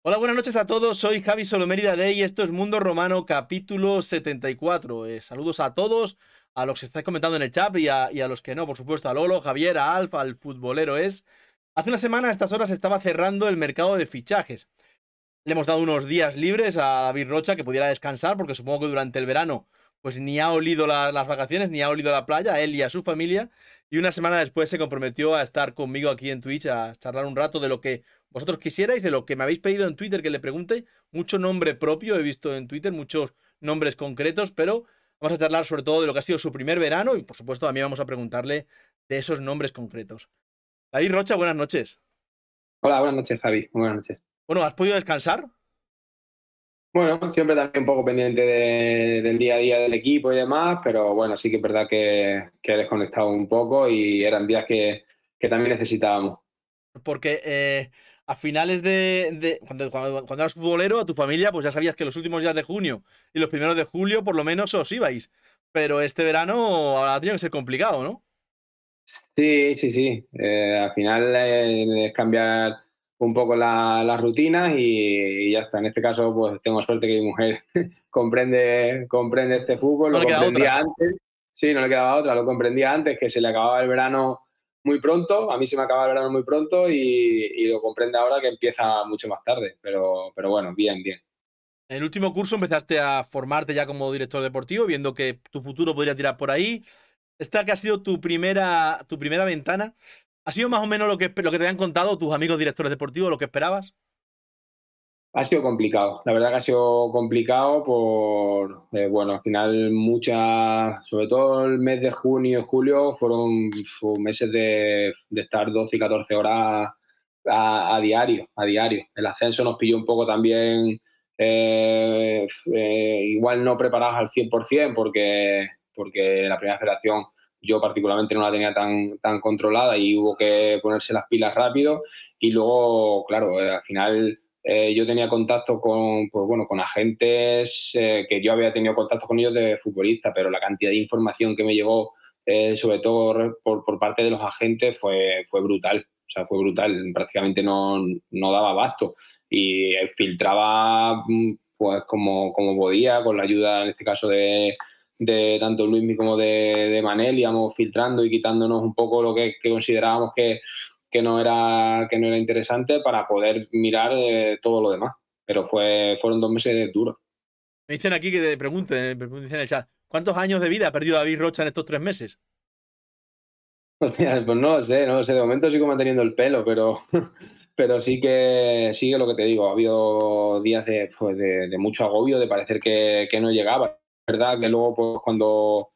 Hola, buenas noches a todos. Soy Javi Solomérida Day y esto es Mundo Romano capítulo 74. Saludos a todos, a los que estáis comentando en el chat y a los que no, por supuesto, a Lolo, Javier, a Alfa, al futbolero es. Hace una semana a estas horas estaba cerrando el mercado de fichajes. Le hemos dado unos días libres a David Rocha que pudiera descansar porque supongo que durante el verano pues ni ha olido las vacaciones, ni ha olido la playa, a él y a su familia. Y una semana después se comprometió a estar conmigo aquí en Twitch a charlar un rato de lo que vosotros quisierais, de lo que me habéis pedido en Twitter que le pregunte. Mucho nombre propio he visto en Twitter, muchos nombres concretos, pero vamos a charlar sobre todo de lo que ha sido su primer verano y por supuesto también vamos a preguntarle de esos nombres concretos. David Rocha, buenas noches. Hola, buenas noches, Javi. Buenas noches. Bueno, ¿has podido descansar? Bueno, siempre también un poco pendiente del día a día del equipo y demás, pero bueno, sí que es verdad que he desconectado un poco y eran días que también necesitábamos. Porque a finales cuando eras futbolero, a tu familia, pues ya sabías que los últimos días de junio y los primeros de julio, por lo menos os ibais. Pero este verano ha tenido que ser complicado, ¿no? Sí, sí, sí. Al final es cambiar un poco las rutinas y ya está. En este caso, pues tengo suerte que mi mujer comprende este fútbol, No lo le queda comprendía otra. antes. Sí, no le quedaba otra, lo comprendía antes, que se le acababa el verano muy pronto. A mí se me acaba el verano muy pronto y lo comprende ahora que empieza mucho más tarde. Pero bueno, bien, bien. En el último curso empezaste a formarte ya como director deportivo, viendo que tu futuro podría tirar por ahí. Esta que ha sido tu primera ventana, ¿ha sido más o menos lo que te han contado tus amigos directores deportivos, lo que esperabas? Ha sido complicado, la verdad que ha sido complicado bueno, al final sobre todo el mes de junio y julio fueron meses de estar 12 y 14 horas a diario, a diario. El ascenso nos pilló un poco también, igual no preparados al 100% porque la primera federación yo particularmente no la tenía tan controlada y hubo que ponerse las pilas rápido y luego, claro, al final yo tenía contacto pues bueno, con agentes que yo había tenido contacto con ellos de futbolista, pero la cantidad de información que me llegó, sobre todo por parte de los agentes, fue brutal. O sea, fue brutal. Prácticamente no daba abasto. Y filtraba pues como podía, con la ayuda, en este caso, de tanto Luismi como de Manel, íbamos filtrando y quitándonos un poco lo que considerábamos que no era interesante para poder mirar todo lo demás. Pero fueron 2 meses duros. Me dicen aquí que te me pregunten en el chat, ¿cuántos años de vida ha perdido David Rocha en estos 3 meses? O sea, pues no lo sé, de momento sigo manteniendo el pelo, pero sí que lo que te digo, ha habido días de mucho agobio, de parecer que no llegaba. Es verdad que luego, pues,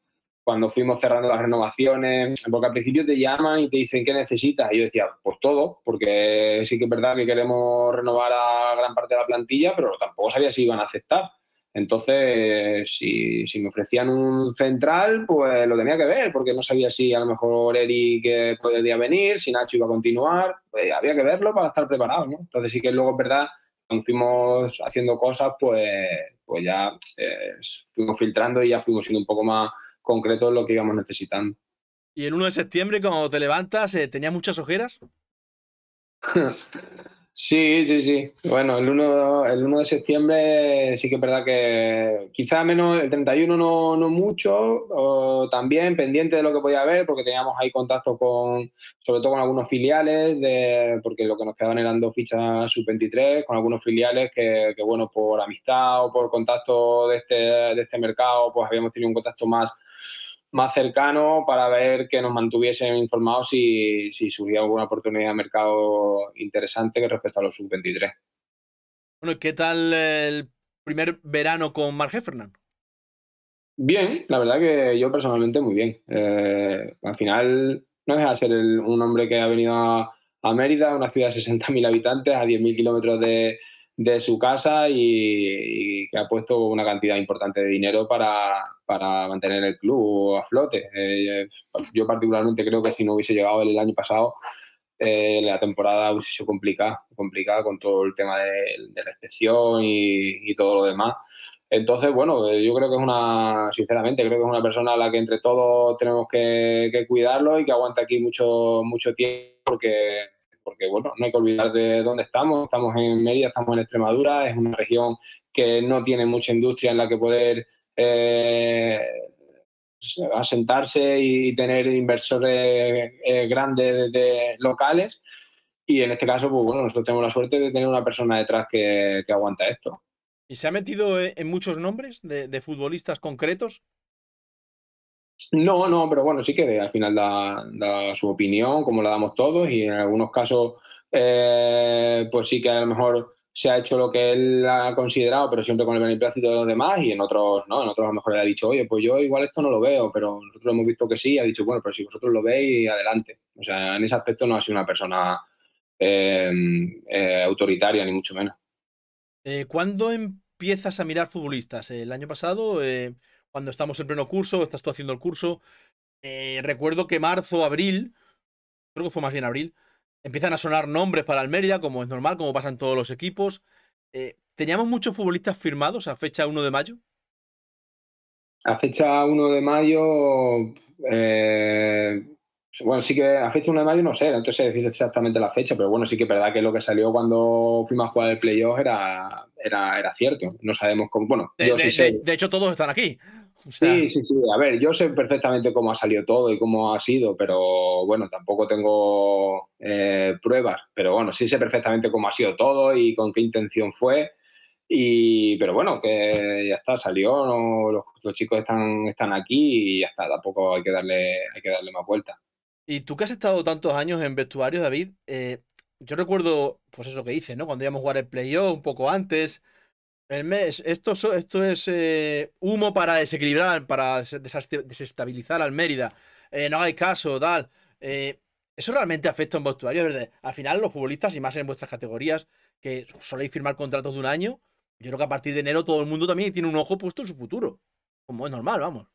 cuando fuimos cerrando las renovaciones, porque al principio te llaman y te dicen qué necesitas, y yo decía, pues todo, porque sí que es verdad que queremos renovar a gran parte de la plantilla, pero tampoco sabía si iban a aceptar. Entonces, si me ofrecían un central, pues lo tenía que ver, porque no sabía si a lo mejor Eric podía venir, si Nacho iba a continuar, pues había que verlo para estar preparado, ¿no? Entonces sí que luego es verdad, cuando fuimos haciendo cosas, pues ya fuimos filtrando y ya fuimos siendo un poco más concretos en lo que íbamos necesitando. Y el 1 de septiembre, cuando te levantas, ¿tenías muchas ojeras? Sí, sí, sí. Bueno, el uno de septiembre sí que es verdad que quizá menos, el 31 no mucho, o también pendiente de lo que podía haber, porque teníamos ahí contacto sobre todo con algunos filiales, porque lo que nos quedaban eran 2 fichas sub-23, con algunos filiales que, bueno, por amistad o por contacto de este mercado, pues habíamos tenido un contacto más cercano para ver que nos mantuviesen informados si surgía alguna oportunidad de mercado interesante que respecto a los sub-23. Bueno, ¿y qué tal el primer verano con Mark Heffernan? Bien, la verdad que yo personalmente muy bien. Al final no deja de ser un hombre que ha venido a Mérida, una ciudad de 60.000 habitantes, a 10.000 kilómetros de su casa y que ha puesto una cantidad importante de dinero para mantener el club a flote. Yo particularmente creo que si no hubiese llegado el año pasado, la temporada hubiese sido complicada con todo el tema de la inspección y todo lo demás. Entonces, bueno, yo creo que sinceramente, creo que es una persona a la que entre todos tenemos que cuidarlo y que aguanta aquí mucho, mucho tiempo porque bueno, no hay que olvidar de dónde estamos en Mérida, estamos en Extremadura, es una región que no tiene mucha industria en la que poder asentarse y tener inversores grandes locales. Y en este caso, pues bueno, nosotros tenemos la suerte de tener una persona detrás que aguanta esto. ¿Y se ha metido en muchos nombres de futbolistas concretos? No, no, pero bueno, sí que al final da su opinión, como la damos todos, y en algunos casos, pues sí que a lo mejor se ha hecho lo que él ha considerado, pero siempre con el beneplácito de los demás, y en otros no, en otros a lo mejor le ha dicho, oye, pues yo igual esto no lo veo, pero nosotros hemos visto que sí, y ha dicho, bueno, pero si vosotros lo veis, adelante. O sea, en ese aspecto no ha sido una persona autoritaria, ni mucho menos. ¿Cuándo empiezas a mirar futbolistas? ¿El año pasado? ¿Cuando estamos en pleno curso? ¿Estás tú haciendo el curso? Recuerdo que marzo, abril, creo que fue más bien abril, empiezan a sonar nombres para el Mérida, como es normal, como pasa en todos los equipos. ¿Teníamos muchos futbolistas firmados a fecha 1 de mayo? A fecha 1 de mayo, bueno, sí que a fecha 1 de mayo no sé, no te sé decir exactamente la fecha, pero bueno, sí que es verdad que lo que salió cuando fuimos a jugar el playoff era cierto. No sabemos cómo, bueno, De, yo sí de- sé. de- de hecho, todos están aquí. O Sí, sea, sí, sí. A ver, yo sé perfectamente cómo ha salido todo y cómo ha sido, pero bueno, tampoco tengo pruebas. Pero bueno, sí sé perfectamente cómo ha sido todo y con qué intención fue. Pero bueno, que ya está, salió, ¿no? Los chicos están aquí y ya está, tampoco hay que darle más vueltas. y tú que has estado tantos años en vestuarios, David, yo recuerdo, pues eso que hice, ¿no? Cuando íbamos a jugar el playoff un poco antes. El mes, esto es humo para desequilibrar, para desestabilizar al Mérida. No hagáis caso, tal. Eso realmente afecta a un vestuario, ¿verdad? Al final, los futbolistas, y más en vuestras categorías, que soléis firmar contratos de 1 año, yo creo que a partir de enero todo el mundo también tiene un ojo puesto en su futuro. Como es normal, vamos.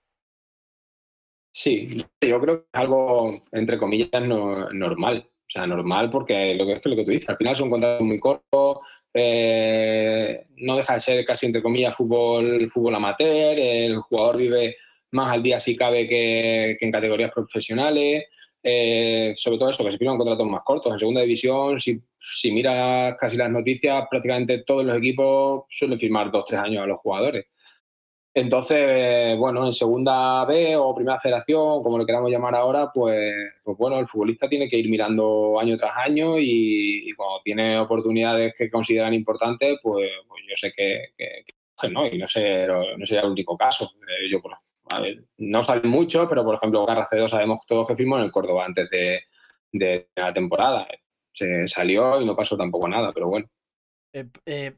Sí, yo creo que es algo, entre comillas, normal. O sea, normal porque lo que tú dices, al final son contratos muy cortos, no deja de ser casi, entre comillas, fútbol amateur, el jugador vive más al día si cabe que en categorías profesionales, sobre todo eso, que se firman contratos más cortos. En segunda división, si miras casi las noticias, prácticamente todos los equipos suelen firmar 2, 3 años a los jugadores. Entonces, bueno, en segunda B o primera federación, como lo queramos llamar ahora, pues bueno, el futbolista tiene que ir mirando año tras año y cuando tiene oportunidades que consideran importantes, pues yo sé que cogen, ¿no? Y no sé el único caso. A ver, no salen muchos, pero por ejemplo, Garra C2 sabemos todos que firmó en el Córdoba antes de la temporada. Se salió y no pasó tampoco nada, pero bueno. Eh, eh,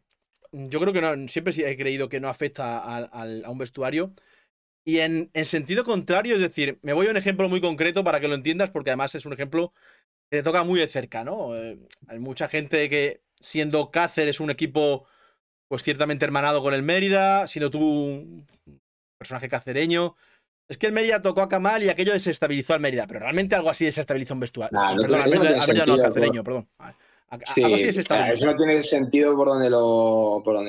yo creo que no, siempre sí he creído que no afecta a un vestuario. Y en sentido contrario, es decir, me voy a un ejemplo muy concreto para que lo entiendas, porque además es un ejemplo que te toca muy de cerca, ¿no? Hay mucha gente que, siendo Cáceres un equipo, pues ciertamente hermanado con el Mérida, siendo tú un personaje cacereño, es que el Mérida tocó a Kamal y aquello desestabilizó al Mérida, pero realmente algo así desestabilizó un vestuario. Nada, Perdón, eso no tiene Al Mérida no, al sentido. cacereño, perdón. Algo así Sí, o sea, eso no desestabiliza. tiene sentido por donde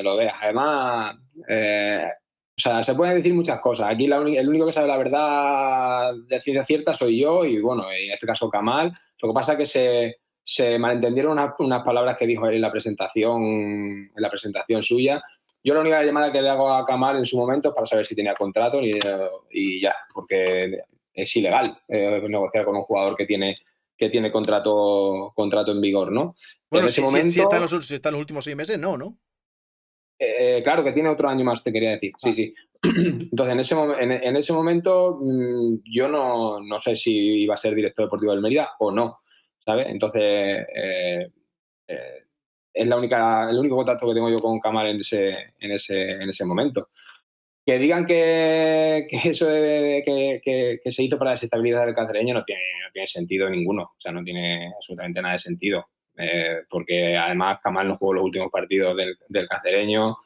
lo veas. Además, o sea, se pueden decir muchas cosas. Aquí el único que sabe la verdad de ciencia cierta soy yo y, bueno, en este caso Kamal. Lo que pasa es que se malentendieron unas palabras que dijo él en la presentación suya. Yo la única llamada que le hago a Kamal en su momento es para saber si tenía contrato y ya, porque es ilegal negociar con un jugador que tiene contrato en vigor, ¿no? En Bueno, ese si está en momento, si está en los últimos 6 meses, no, ¿no? claro que tiene otro año más, te quería decir, sí, Ah, sí. Entonces, en ese momento, yo no sé si iba a ser director deportivo del Mérida o no, ¿sabes? Entonces, eh, es el único contacto que tengo yo con Kamal en ese momento. Que digan que eso que se hizo para desestabilizar el cacereño no tiene sentido ninguno. O sea, no tiene absolutamente nada de sentido. Porque además Kamal no jugó los últimos partidos del cacereño.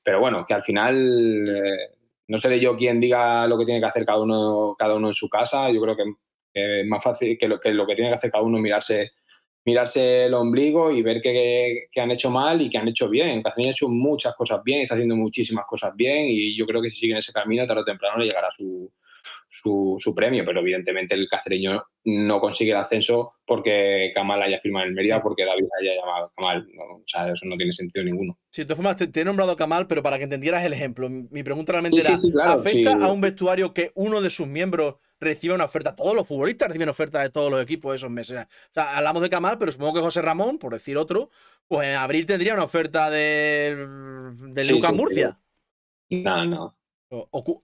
Pero bueno, que al final no seré yo quien diga lo que tiene que hacer cada uno en su casa. Yo creo que es más fácil que lo que tiene que hacer cada uno es mirarse el ombligo y ver que han hecho mal y que han hecho bien. Cacereño ha hecho muchas cosas bien, está haciendo muchísimas cosas bien y yo creo que si sigue en ese camino, tarde o temprano le llegará su premio, pero evidentemente el cacereño no consigue el ascenso porque Kamal haya firmado en el Mérida, Sí. porque David haya llamado a Kamal, ¿no? O sea, eso no tiene sentido ninguno. Sí, de todas formas, te he nombrado a Kamal, pero para que entendieras el ejemplo, mi pregunta realmente Sí, sí, era, sí, claro, ¿afecta sí. a un vestuario que uno de sus miembros reciba una oferta? Todos los futbolistas reciben ofertas de todos los equipos esos meses. O sea, hablamos de Kamal, pero supongo que José Ramón, por decir otro, pues en abril tendría una oferta del Sí, Lucas sí, Murcia. no, no.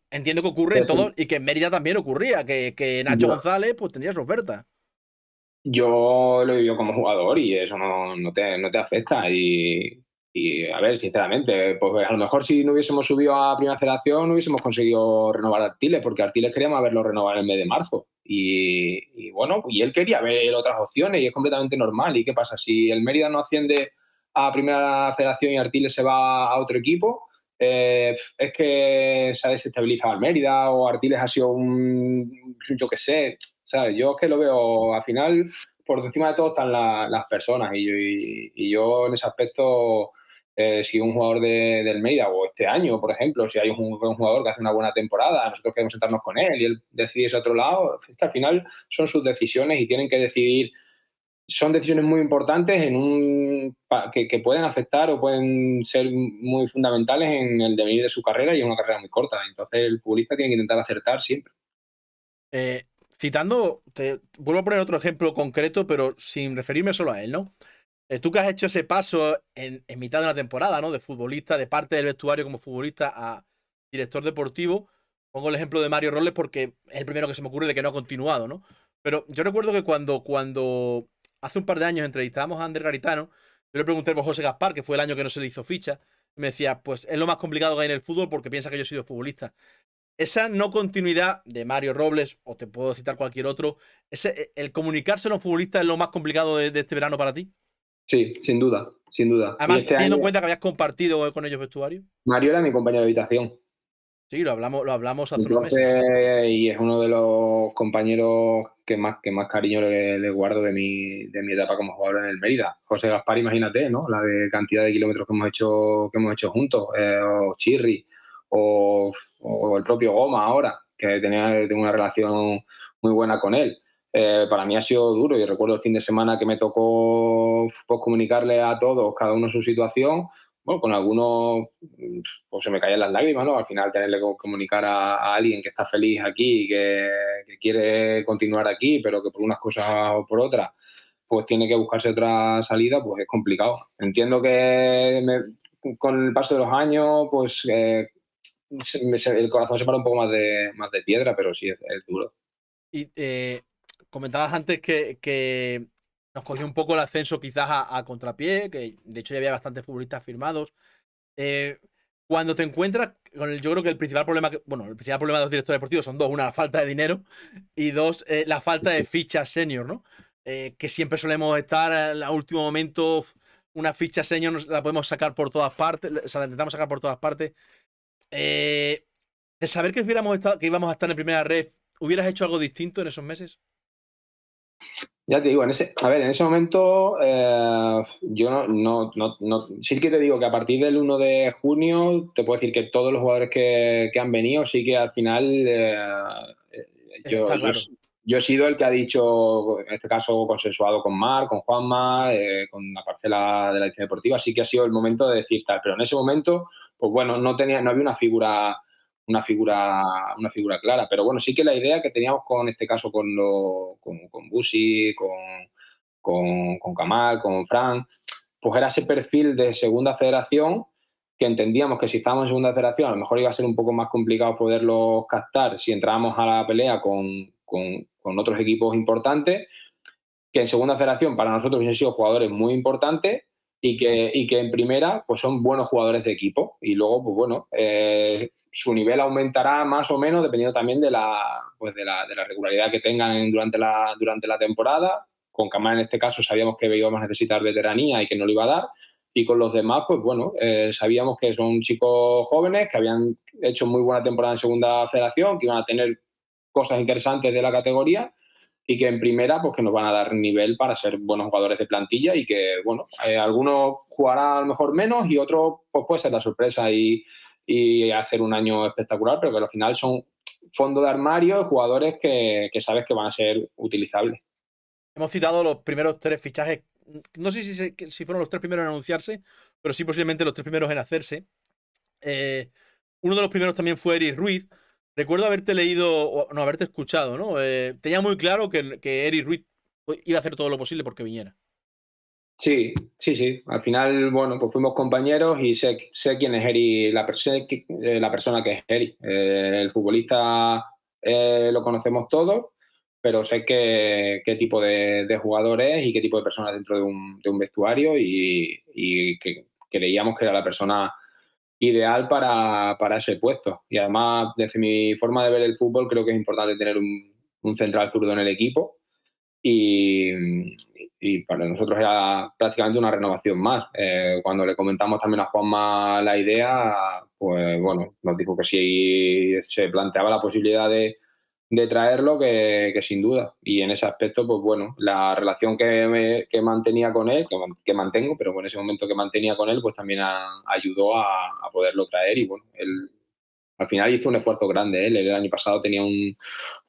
Entiendo que ocurre en todo y que en Mérida también ocurría, que Nacho Yo, González pues tendría su oferta. yo lo he vivido como jugador y eso no te afecta. A ver, sinceramente, pues a lo mejor si no hubiésemos subido a Primera Federación no hubiésemos conseguido renovar a Artiles, porque Artiles queríamos haberlo renovado en el mes de marzo. Y bueno, y él quería ver otras opciones y es completamente normal. ¿Y qué pasa? Si el Mérida no asciende a Primera Federación y Artiles se va a otro equipo, es que se ha desestabilizado el Mérida o Artiles ha sido yo qué sé, ¿sabes? Yo es que lo veo, al final, por encima de todo están las personas y yo en ese aspecto, si un jugador del Mérida o este año, por ejemplo, si hay un jugador que hace una buena temporada, nosotros queremos sentarnos con él y él decide ese otro lado, es que al final son sus decisiones y tienen que decidir. Son decisiones muy importantes que pueden afectar o pueden ser muy fundamentales en el devenir de su carrera y es una carrera muy corta. Entonces el futbolista tiene que intentar acertar siempre. Citando, te vuelvo a poner otro ejemplo concreto, pero sin referirme solo a él, ¿no? Tú que has hecho ese paso en mitad de una temporada, ¿no? De futbolista, de parte del vestuario como futbolista a director deportivo. Pongo el ejemplo de Mario Robles porque es el primero que se me ocurre de que no ha continuado, ¿no? Pero yo recuerdo que cuando hace un par de años entrevistábamos a Ander Garitano, yo le pregunté por José Gaspar, que fue el año que no se le hizo ficha, y me decía, pues es lo más complicado que hay en el fútbol porque piensa que yo he sido futbolista. Esa no continuidad de Mario Robles, o te puedo citar cualquier otro, el comunicarse a los futbolistas es lo más complicado de este verano para ti. Sí, sin duda, sin duda. Y Además, este teniendo en año cuenta que habías compartido con ellos vestuario. Mario era mi compañero de habitación. Sí, lo hablamos hace unos meses. Entonces, y es uno de los compañeros que más cariño le guardo de mi etapa como jugador en el Mérida. José Gaspar, imagínate, ¿no? La de cantidad de kilómetros que hemos hecho juntos, o Chirri, o el propio Goma ahora, que tengo una relación muy buena con él. Para mí ha sido duro y recuerdo el fin de semana que me tocó pues, comunicarle a todos, cada uno su situación. Bueno, con algunos pues se me caían las lágrimas, ¿no? Al final tenerle que comunicar a alguien que está feliz aquí, que quiere continuar aquí, pero que por unas cosas o por otras, pues tiene que buscarse otra salida, pues es complicado. Entiendo que con el paso de los años, pues el corazón se para un poco más de piedra, pero sí, es duro. Y comentabas antes que nos cogió un poco el ascenso quizás a contrapié, que de hecho ya había bastantes futbolistas firmados. Eh, Cuando te encuentras con yo creo que el principal problema, el principal problema de los directores deportivos son dos: una, la falta de dinero, y dos, la falta de fichas senior, ¿no? Que siempre solemos estar en el último momento, una ficha senior la podemos sacar por todas partes, o sea, la intentamos sacar por todas partes. Eh, de saber que íbamos a estar en primera red, ¿hubieras hecho algo distinto en esos meses? Ya te digo, en ese momento yo sí que te digo que a partir del 1 de junio te puedo decir que todos los jugadores que han venido sí que al final yo, Está yo, claro. yo he sido el que ha dicho, en este caso consensuado con Marc, con Juanma, con la parcela de la edición deportiva, sí que ha sido el momento de decir tal, pero en ese momento, pues bueno, no había una figura clara. Pero bueno, sí que la idea que teníamos con este caso con Busi, con Kamal, con Fran, pues era ese perfil de segunda federación que entendíamos que si estábamos en segunda federación a lo mejor iba a ser un poco más complicado poderlos captar si entrábamos a la pelea con otros equipos importantes, que en segunda federación para nosotros hubiesen sido jugadores muy importantes y que en primera pues son buenos jugadores de equipo y luego pues bueno su nivel aumentará más o menos dependiendo también de la regularidad que tengan durante la temporada. Con Kamal en este caso sabíamos que íbamos a necesitar veteranía y que no lo iba a dar, y con los demás pues bueno sabíamos que son chicos jóvenes que habían hecho muy buena temporada en segunda federación, que iban a tener cosas interesantes de la categoría y que en primera pues que nos van a dar nivel para ser buenos jugadores de plantilla y que, bueno, algunos jugarán a lo mejor menos y otros pues puede ser la sorpresa y hacer un año espectacular, pero que al final fondo de armario, jugadores que sabes que van a ser utilizables. Hemos citado los primeros 3 fichajes. No sé si fueron los 3 primeros en anunciarse, pero sí posiblemente los 3 primeros en hacerse. Uno de los primeros también fue Eric Ruiz. Recuerdo haberte leído, o no, haberte escuchado, ¿no? Tenía muy claro que Eric Ruiz iba a hacer todo lo posible porque viniera. Sí, sí, sí. Al final, bueno, pues fuimos compañeros y sé quién es Eri, la persona que es Eri. El futbolista lo conocemos todos, pero sé qué tipo de jugador es y qué tipo de persona dentro de un vestuario y que creíamos que era la persona ideal para ese puesto. Y además, desde mi forma de ver el fútbol, creo que es importante tener un central zurdo en el equipo y, y para nosotros era prácticamente una renovación más. Cuando le comentamos también a Juanma la idea, pues bueno, nos dijo que si se planteaba la posibilidad de traerlo, que sin duda. Y en ese aspecto, pues bueno, la relación que mantenía con él, que mantengo, pero en ese momento que mantenía con él, pues también ayudó a poderlo traer y bueno, él al final hizo un esfuerzo grande. Él el año pasado tenía un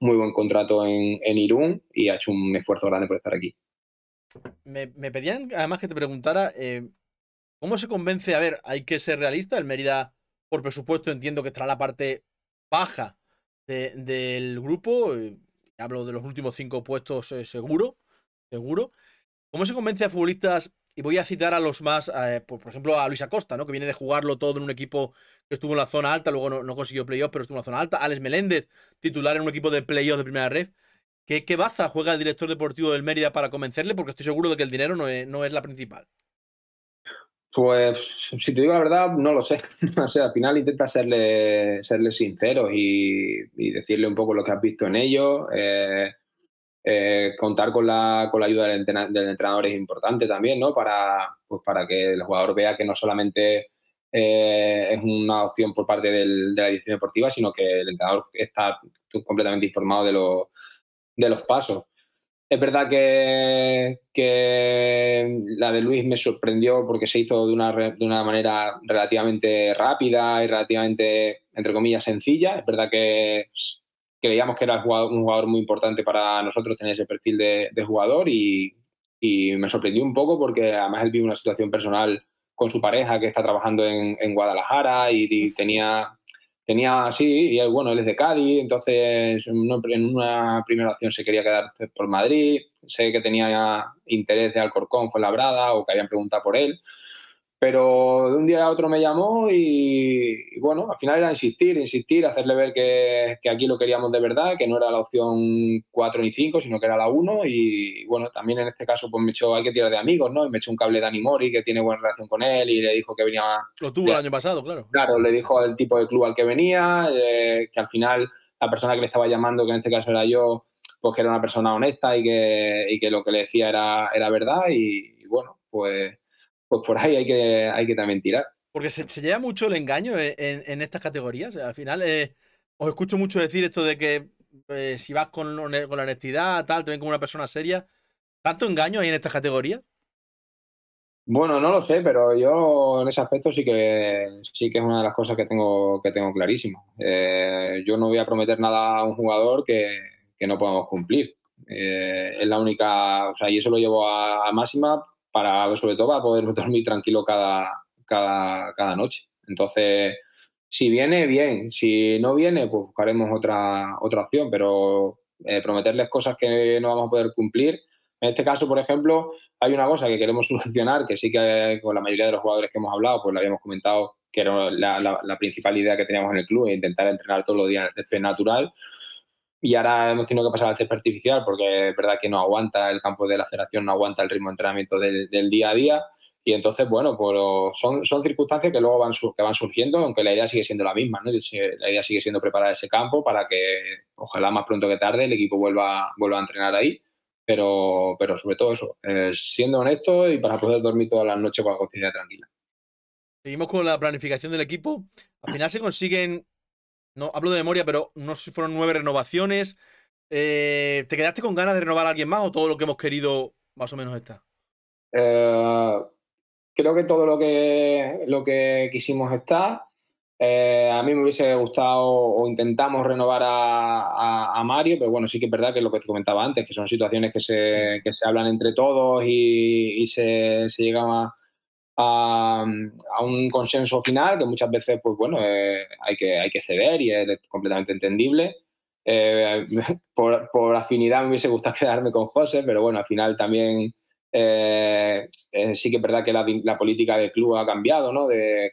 muy buen contrato en Irún y ha hecho un esfuerzo grande por estar aquí. Me pedían además que te preguntara cómo se convence. A ver, hay que ser realista. El Mérida, por presupuesto, entiendo que estará la parte baja del grupo. Hablo de los últimos 5 puestos, seguro. Seguro. ¿Cómo se convence a futbolistas? Y voy a citar a los más, por ejemplo, a Luis Acosta, ¿no? Que viene de jugarlo todo en un equipo que estuvo en la zona alta, luego no consiguió playoff, pero estuvo en la zona alta. Alex Meléndez, titular en un equipo de playoff de primera red. ¿Qué baza juega el director deportivo del Mérida para convencerle? Porque estoy seguro de que el dinero no es la principal. Pues, si te digo la verdad, no lo sé. O sea, al final intenta serle sincero y decirle un poco lo que has visto en ellos. Contar con la ayuda del entrenador es importante también, ¿no? Pues para que el jugador vea que no solamente es una opción por parte de la dirección deportiva, sino que el entrenador está completamente informado de los pasos. Es verdad que la de Luis me sorprendió porque se hizo de una manera relativamente rápida y relativamente, entre comillas, sencilla. Es verdad que creíamos que era un jugador muy importante para nosotros tener ese perfil de jugador y me sorprendió un poco porque además él vive una situación personal con su pareja que está trabajando en Guadalajara y tenía, sí, y bueno, él es de Cádiz, entonces en una primera opción se quería quedar por Madrid, sé que tenía interés de Alcorcón, Fuenlabrada, o que habían preguntado por él, pero de un día a otro me llamó y bueno, al final era insistir, hacerle ver que aquí lo queríamos de verdad, que no era la opción 4 ni 5 sino que era la uno y bueno, también en este caso pues hay que tirar de amigos, ¿no? Y me echó un cable Dani Mori, que tiene buena relación con él y le dijo que venía. Lo tuvo el año pasado, claro. Claro, le dijo al tipo de club al que venía, que al final la persona que le estaba llamando, que en este caso era yo, pues que era una persona honesta y que lo que le decía era verdad y bueno, pues por ahí hay que también tirar. Porque se lleva mucho el engaño en estas categorías. Al final, os escucho mucho decir esto de que si vas con la honestidad, tal, te ven como una persona seria. ¿Tanto engaño hay en estas categorías? Bueno, no lo sé, pero yo en ese aspecto sí que es una de las cosas que tengo clarísimo. Yo no voy a prometer nada a un jugador que no podamos cumplir. Es la única, o sea, y eso lo llevo a máxima sobre todo para poder dormir tranquilo cada noche. Entonces, si viene, bien. Si no viene, pues buscaremos otra opción, pero prometerles cosas que no vamos a poder cumplir. En este caso, por ejemplo, hay una cosa que queremos solucionar, que sí que con la mayoría de los jugadores que hemos hablado, pues lo habíamos comentado, que era la principal idea que teníamos en el club, intentar entrenar todos los días en el césped natural. Y ahora hemos tenido que pasar al césped artificial porque es verdad que no aguanta el campo de la federación, no aguanta el ritmo de entrenamiento del día a día. Y entonces, bueno, pues son circunstancias que luego van surgiendo, aunque la idea sigue siendo la misma, ¿no? La idea sigue siendo preparar ese campo para que, ojalá más pronto que tarde, el equipo vuelva a entrenar ahí. Pero sobre todo eso, siendo honesto y para poder dormir todas las noches con la conciencia tranquila. Seguimos con la planificación del equipo. Al final se consiguen, no hablo de memoria, pero no sé si fueron 9 renovaciones. ¿Te quedaste con ganas de renovar a alguien más o todo lo que hemos querido más o menos está? Eh, Creo que todo lo que quisimos está. A mí me hubiese gustado o intentamos renovar a Mario, pero bueno, sí que es verdad que es lo que te comentaba antes, que son situaciones Sí. que se hablan entre todos y se llega a un consenso final que muchas veces, pues bueno, hay que ceder y es completamente entendible. Eh, por afinidad me hubiese gustado quedarme con José, pero bueno, al final también sí que es verdad que la política del club ha cambiado, ¿no? De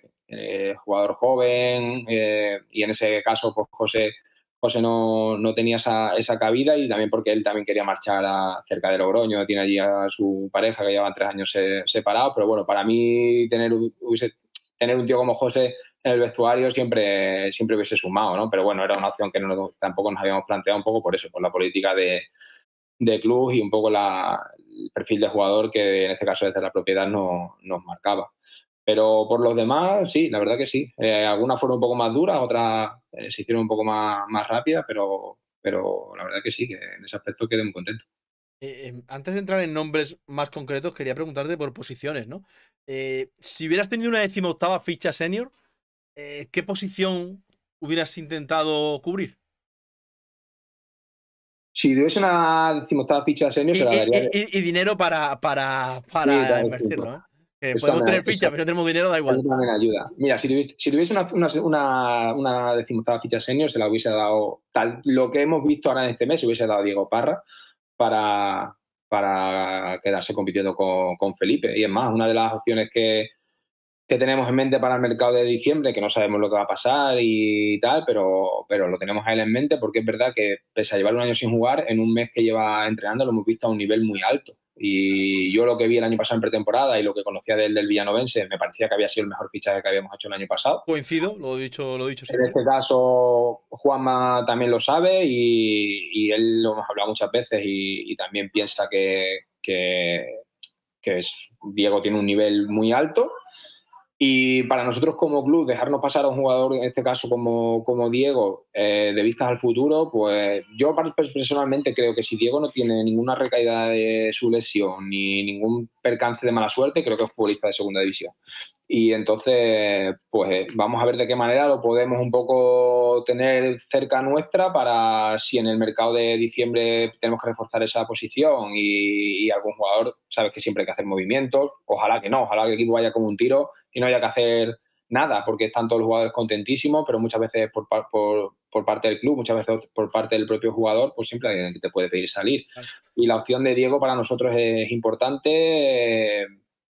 jugador joven y en ese caso, pues José no tenía esa cabida y también porque él también quería marchar cerca de Logroño, tiene allí a su pareja que llevan 3 años separados, pero bueno, para mí tener un tío como José en el vestuario siempre hubiese sumado, ¿no? Pero bueno, era una opción que tampoco nos habíamos planteado un poco por eso, por la política de club y un poco el perfil de jugador que en este caso desde la propiedad nos marcaba. Pero por los demás, sí, la verdad que sí. Algunas fueron un poco más duras, otras se hicieron un poco más rápidas, pero la verdad que sí, que en ese aspecto quedé muy contento. Antes de entrar en nombres más concretos, quería preguntarte por posiciones, ¿no? Si hubieras tenido una 18ª ficha senior, ¿qué posición hubieras intentado cubrir? Si tuviese una decimoctava ficha senior, se la daría. Y dinero Sí, para claro, sí, invertirlo, ¿eh? eso Podemos también, tener fichas, pero si no tenemos dinero, da igual. eso también ayuda. Mira, si tuviese una decimoctava ficha senior, se la hubiese dado, tal lo que hemos visto ahora en este mes, se hubiese dado a Diego Parra para, para quedarse compitiendo con Felipe. Y es más, una de las opciones que tenemos en mente para el mercado de diciembre, que no sabemos lo que va a pasar y tal, pero lo tenemos a él en mente porque es verdad que pese a llevar un año sin jugar, en un mes que lleva entrenando lo hemos visto a un nivel muy alto. Y yo lo que vi el año pasado en pretemporada y lo que conocía de él del Villanovense, me parecía que había sido el mejor fichaje que habíamos hecho el año pasado. Coincido, lo he dicho En siempre. este caso, Juanma también lo sabe y él lo hemos hablado muchas veces y también piensa Diego tiene un nivel muy alto y para nosotros como club, dejarnos pasar a un jugador, en este caso como Diego, de vistas al futuro, pues yo personalmente creo que si Diego no tiene ninguna recaída de su lesión ni ningún percance de mala suerte, creo que es futbolista de segunda división. Y entonces, pues vamos a ver de qué manera lo podemos un poco tener cerca nuestra para si en el mercado de diciembre tenemos que reforzar esa posición y algún jugador, sabes que siempre hay que hacer movimientos, ojalá que no, ojalá que el equipo vaya como un tiro y no haya que hacer nada, porque están todos los jugadores contentísimos, pero muchas veces por parte del club, muchas veces por parte del propio jugador, pues siempre hay alguien que te puede pedir salir. Vale. Y la opción de Diego para nosotros es importante.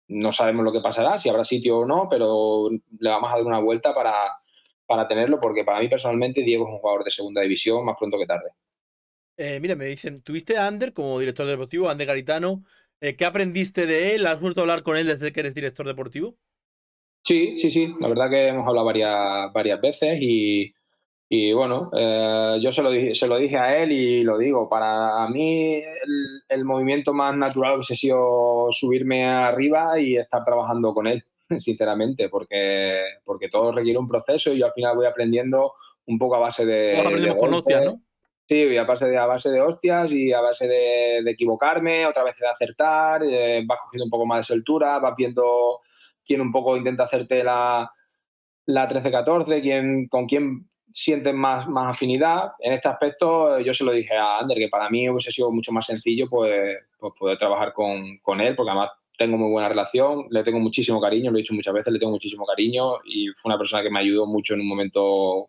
No sabemos lo que pasará, si habrá sitio o no, pero le vamos a dar una vuelta para tenerlo, porque para mí personalmente Diego es un jugador de segunda división más pronto que tarde. Mira, me dicen, ¿tuviste a Ander como director deportivo, Ander Garitano? ¿Qué aprendiste de él? ¿Has vuelto a hablar con él desde que eres director deportivo? Sí, sí, sí, la verdad que hemos hablado varias veces y bueno, yo se lo dije a él y lo digo, para mí el movimiento más natural hubiese sido subirme arriba y estar trabajando con él, sinceramente, porque todo requiere un proceso y yo al final voy aprendiendo un poco a base Todos de aprendemos con hostias, ¿no? golpes, sí, y a base de hostias y a base de equivocarme, otra vez de acertar, vas cogiendo un poco más de soltura, vas viendo quién un poco intenta hacerte la 13-14, con quién sienten más afinidad. En este aspecto, yo se lo dije a Ander, que para mí hubiese sido mucho más sencillo pues poder trabajar con él, porque además tengo muy buena relación, le tengo muchísimo cariño, lo he dicho muchas veces, le tengo muchísimo cariño y fue una persona que me ayudó mucho en un momento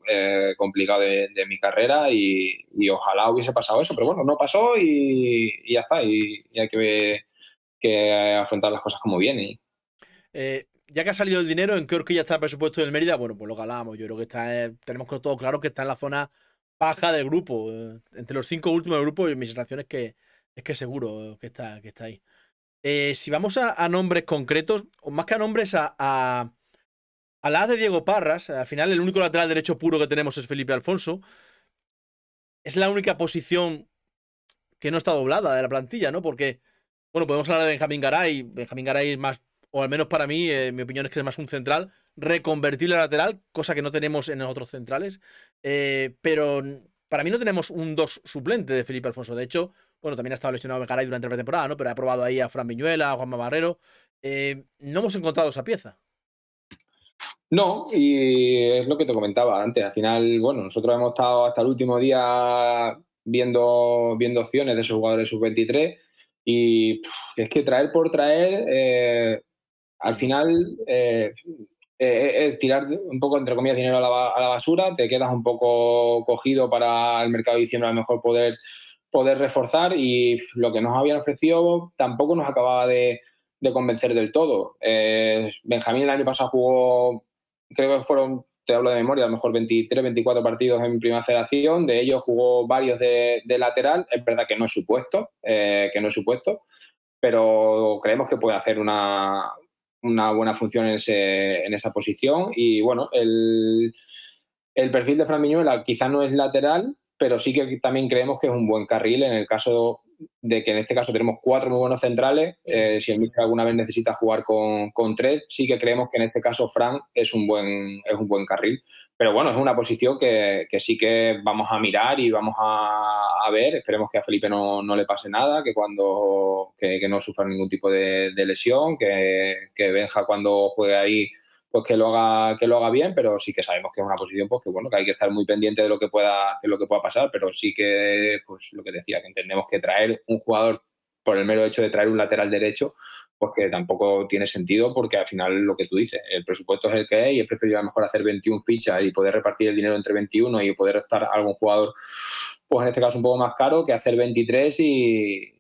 complicado de mi carrera y ojalá hubiese pasado eso, pero bueno, no pasó y ya está, y hay que afrontar las cosas como vienen. Ya que ha salido el dinero, ¿en qué horquilla está el presupuesto del Mérida? Bueno, pues lo que hablábamos. Yo creo que está, tenemos todo claro que está en la zona baja del grupo. Entre los 5 últimos del grupo, y mi sensación es que seguro que está ahí. Si vamos a nombres concretos, o más que a nombres, a la de Diego Parras, al final el único lateral derecho puro que tenemos es Felipe Alfonso. Es la única posición que no está doblada de la plantilla, ¿no? Porque, bueno, podemos hablar de Benjamín Garay. Benjamín Garay es más, o al menos para mí, mi opinión es que es más un central reconvertible a lateral, cosa que no tenemos en los otros centrales. Pero para mí no tenemos un 2 suplente de Felipe Alfonso. De hecho, bueno, también ha estado lesionado Garay durante la pretemporada, ¿no? Pero ha probado ahí a Fran Viñuela, a Juanma Barrero. No hemos encontrado esa pieza. No, y es lo que te comentaba antes. Al final, bueno, nosotros hemos estado hasta el último día viendo opciones de esos jugadores sub-23 y es que traer por traer, al final es tirar un poco, entre comillas, dinero a la basura, te quedas un poco cogido para el mercado de diciembre a lo mejor poder reforzar y lo que nos habían ofrecido tampoco nos acababa de convencer del todo. Benjamín el año pasado jugó, creo que fueron, te hablo de memoria, a lo mejor 23, 24 partidos en Primera Federación, de ellos jugó varios de lateral, es verdad que no es su puesto, pero creemos que puede hacer una buena función en esa posición y bueno, el perfil de Fran Viñuela quizá no es lateral, pero sí que también creemos que es un buen carril en el caso de que en este caso tenemos 4 muy buenos centrales. Si el míster alguna vez necesita jugar con 3, sí que creemos que en este caso Fran es un buen carril. Pero bueno, es una posición que sí que vamos a mirar y vamos a ver. Esperemos que a Felipe no le pase nada, que no sufra ningún tipo de lesión, que Benja cuando juegue ahí pues que lo haga bien, pero sí que sabemos que es una posición pues que bueno, que hay que estar muy pendiente de lo que pueda pasar, pero sí que pues lo que decía, que entendemos que traer un jugador por el mero hecho de traer un lateral derecho, pues que tampoco tiene sentido porque al final lo que tú dices, el presupuesto es el que es y es preferible a lo mejor hacer 21 fichas y poder repartir el dinero entre 21 y poder optar a algún jugador, pues en este caso un poco más caro, que hacer 23 y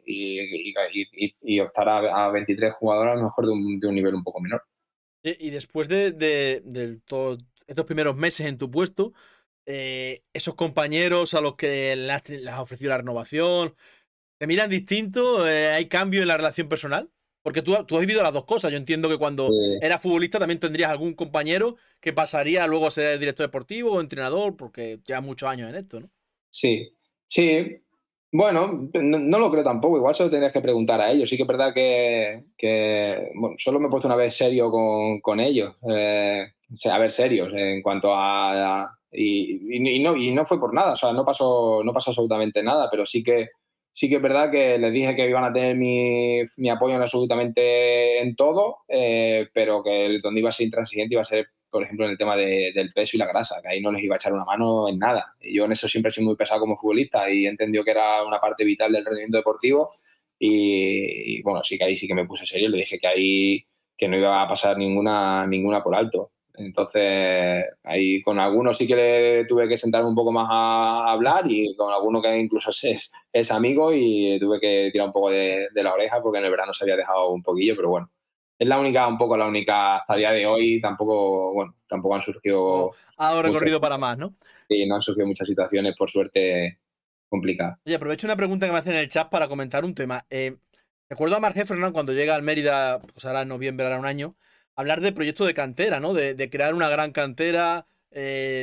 optar a 23 jugadores a lo mejor de un nivel un poco menor. Y después estos primeros meses en tu puesto, esos compañeros a los que les has ofrecido la renovación, ¿te miran distinto? ¿Hay cambio en la relación personal? Porque tú has vivido las dos cosas. Yo entiendo que cuando eras futbolista también tendrías algún compañero que pasaría luego a ser director deportivo o entrenador, porque llevas muchos años en esto, ¿no? Sí, sí. Bueno, no lo creo tampoco. Igual se lo tendrías que preguntar a ellos. Sí que es verdad bueno, solo me he puesto una vez serio con ellos. O sea, a ver, serios en cuanto y no fue por nada. O sea, no pasó absolutamente nada. Pero sí que es verdad que les dije que iban a tener mi apoyo en absolutamente en todo, pero que donde iba a ser intransigente iba a ser, por ejemplo, en el tema del peso y la grasa, que ahí no les iba a echar una mano en nada. Y yo en eso siempre he sido muy pesado como futbolista y entendió que era una parte vital del rendimiento deportivo y bueno, sí que ahí sí que me puse serio, le dije que ahí que no iba a pasar ninguna por alto. Entonces, ahí con algunos sí que le tuve que sentarme un poco más a hablar y con alguno que incluso es amigo y tuve que tirar un poco de la oreja porque en el verano se había dejado un poquillo, pero bueno, es un poco la única hasta el día de hoy, tampoco han surgido Ha dado muchas, recorrido para más, ¿no? sí, no han surgido muchas situaciones, por suerte, complicadas. Oye, aprovecho una pregunta que me hacen en el chat para comentar un tema. Recuerdo a Marc Fernán cuando llega al Mérida, pues ahora en noviembre, hará un año, hablar de proyecto de cantera, ¿no? De crear una gran cantera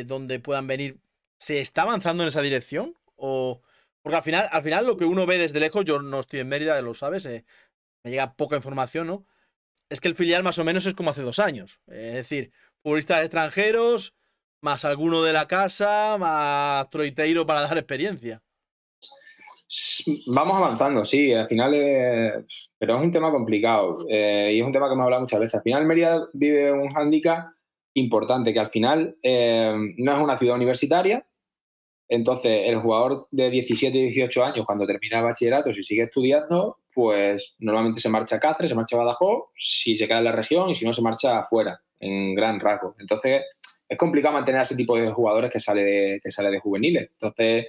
donde puedan venir. ¿Se está avanzando en esa dirección? Porque al final lo que uno ve desde lejos, yo no estoy en Mérida, lo sabes, me llega poca información, ¿no? Es que el filial más o menos es como hace 2 años. Es decir, futbolistas extranjeros, más alguno de la casa, más Troiteiro para dar experiencia. Vamos avanzando, sí, al final, pero es un tema complicado y es un tema que hemos hablado muchas veces. Al final Mérida vive un hándicap importante, que al final no es una ciudad universitaria, entonces el jugador de 17 y 18 años cuando termina el bachillerato, si sigue estudiando, pues normalmente se marcha a Cáceres, se marcha a Badajoz, si se queda en la región y si no se marcha afuera, en gran rasgo. Entonces es complicado mantener a ese tipo de jugadores que sale de juveniles. Entonces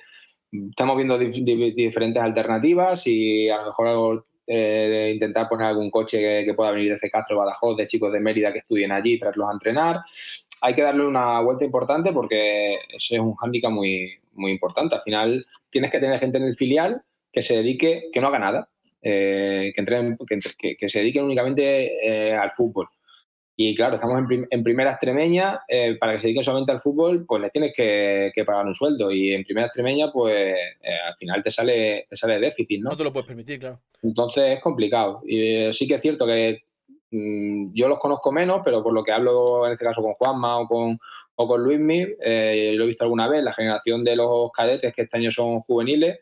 estamos viendo diferentes alternativas y a lo mejor intentar poner algún coche que pueda venir desde Castro, Badajoz, de chicos de Mérida que estudien allí, traerlos a entrenar. Hay que darle una vuelta importante porque ese es un hándicap muy importante. Al final tienes que tener gente en el filial que se dedique, que no haga nada, que se dediquen únicamente al fútbol. Y claro, estamos en primera extremeña, para que se dediquen solamente al fútbol, pues les tienes que pagar un sueldo. Y en primera extremeña, pues al final te sale déficit, No ¿no? te lo puedes permitir, claro. Entonces es complicado. Y sí que es cierto que yo los conozco menos, pero por lo que hablo en este caso con Juanma o con Luismi, lo he visto alguna vez, la generación de los cadetes que este año son juveniles,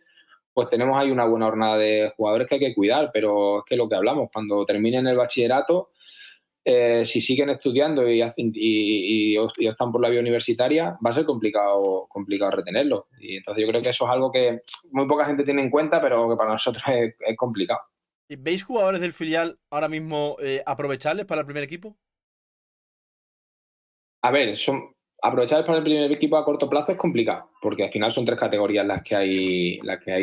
pues tenemos ahí una buena jornada de jugadores que hay que cuidar, pero es que lo que hablamos, cuando terminen el bachillerato, si siguen estudiando y optan por la vía universitaria, va a ser complicado retenerlo. Y entonces yo creo que eso es algo que muy poca gente tiene en cuenta, pero que para nosotros es complicado. ¿Veis jugadores del filial ahora mismo aprovechables para el primer equipo? A ver, aprovechar para el primer equipo a corto plazo es complicado, porque al final son 3 categorías las que hay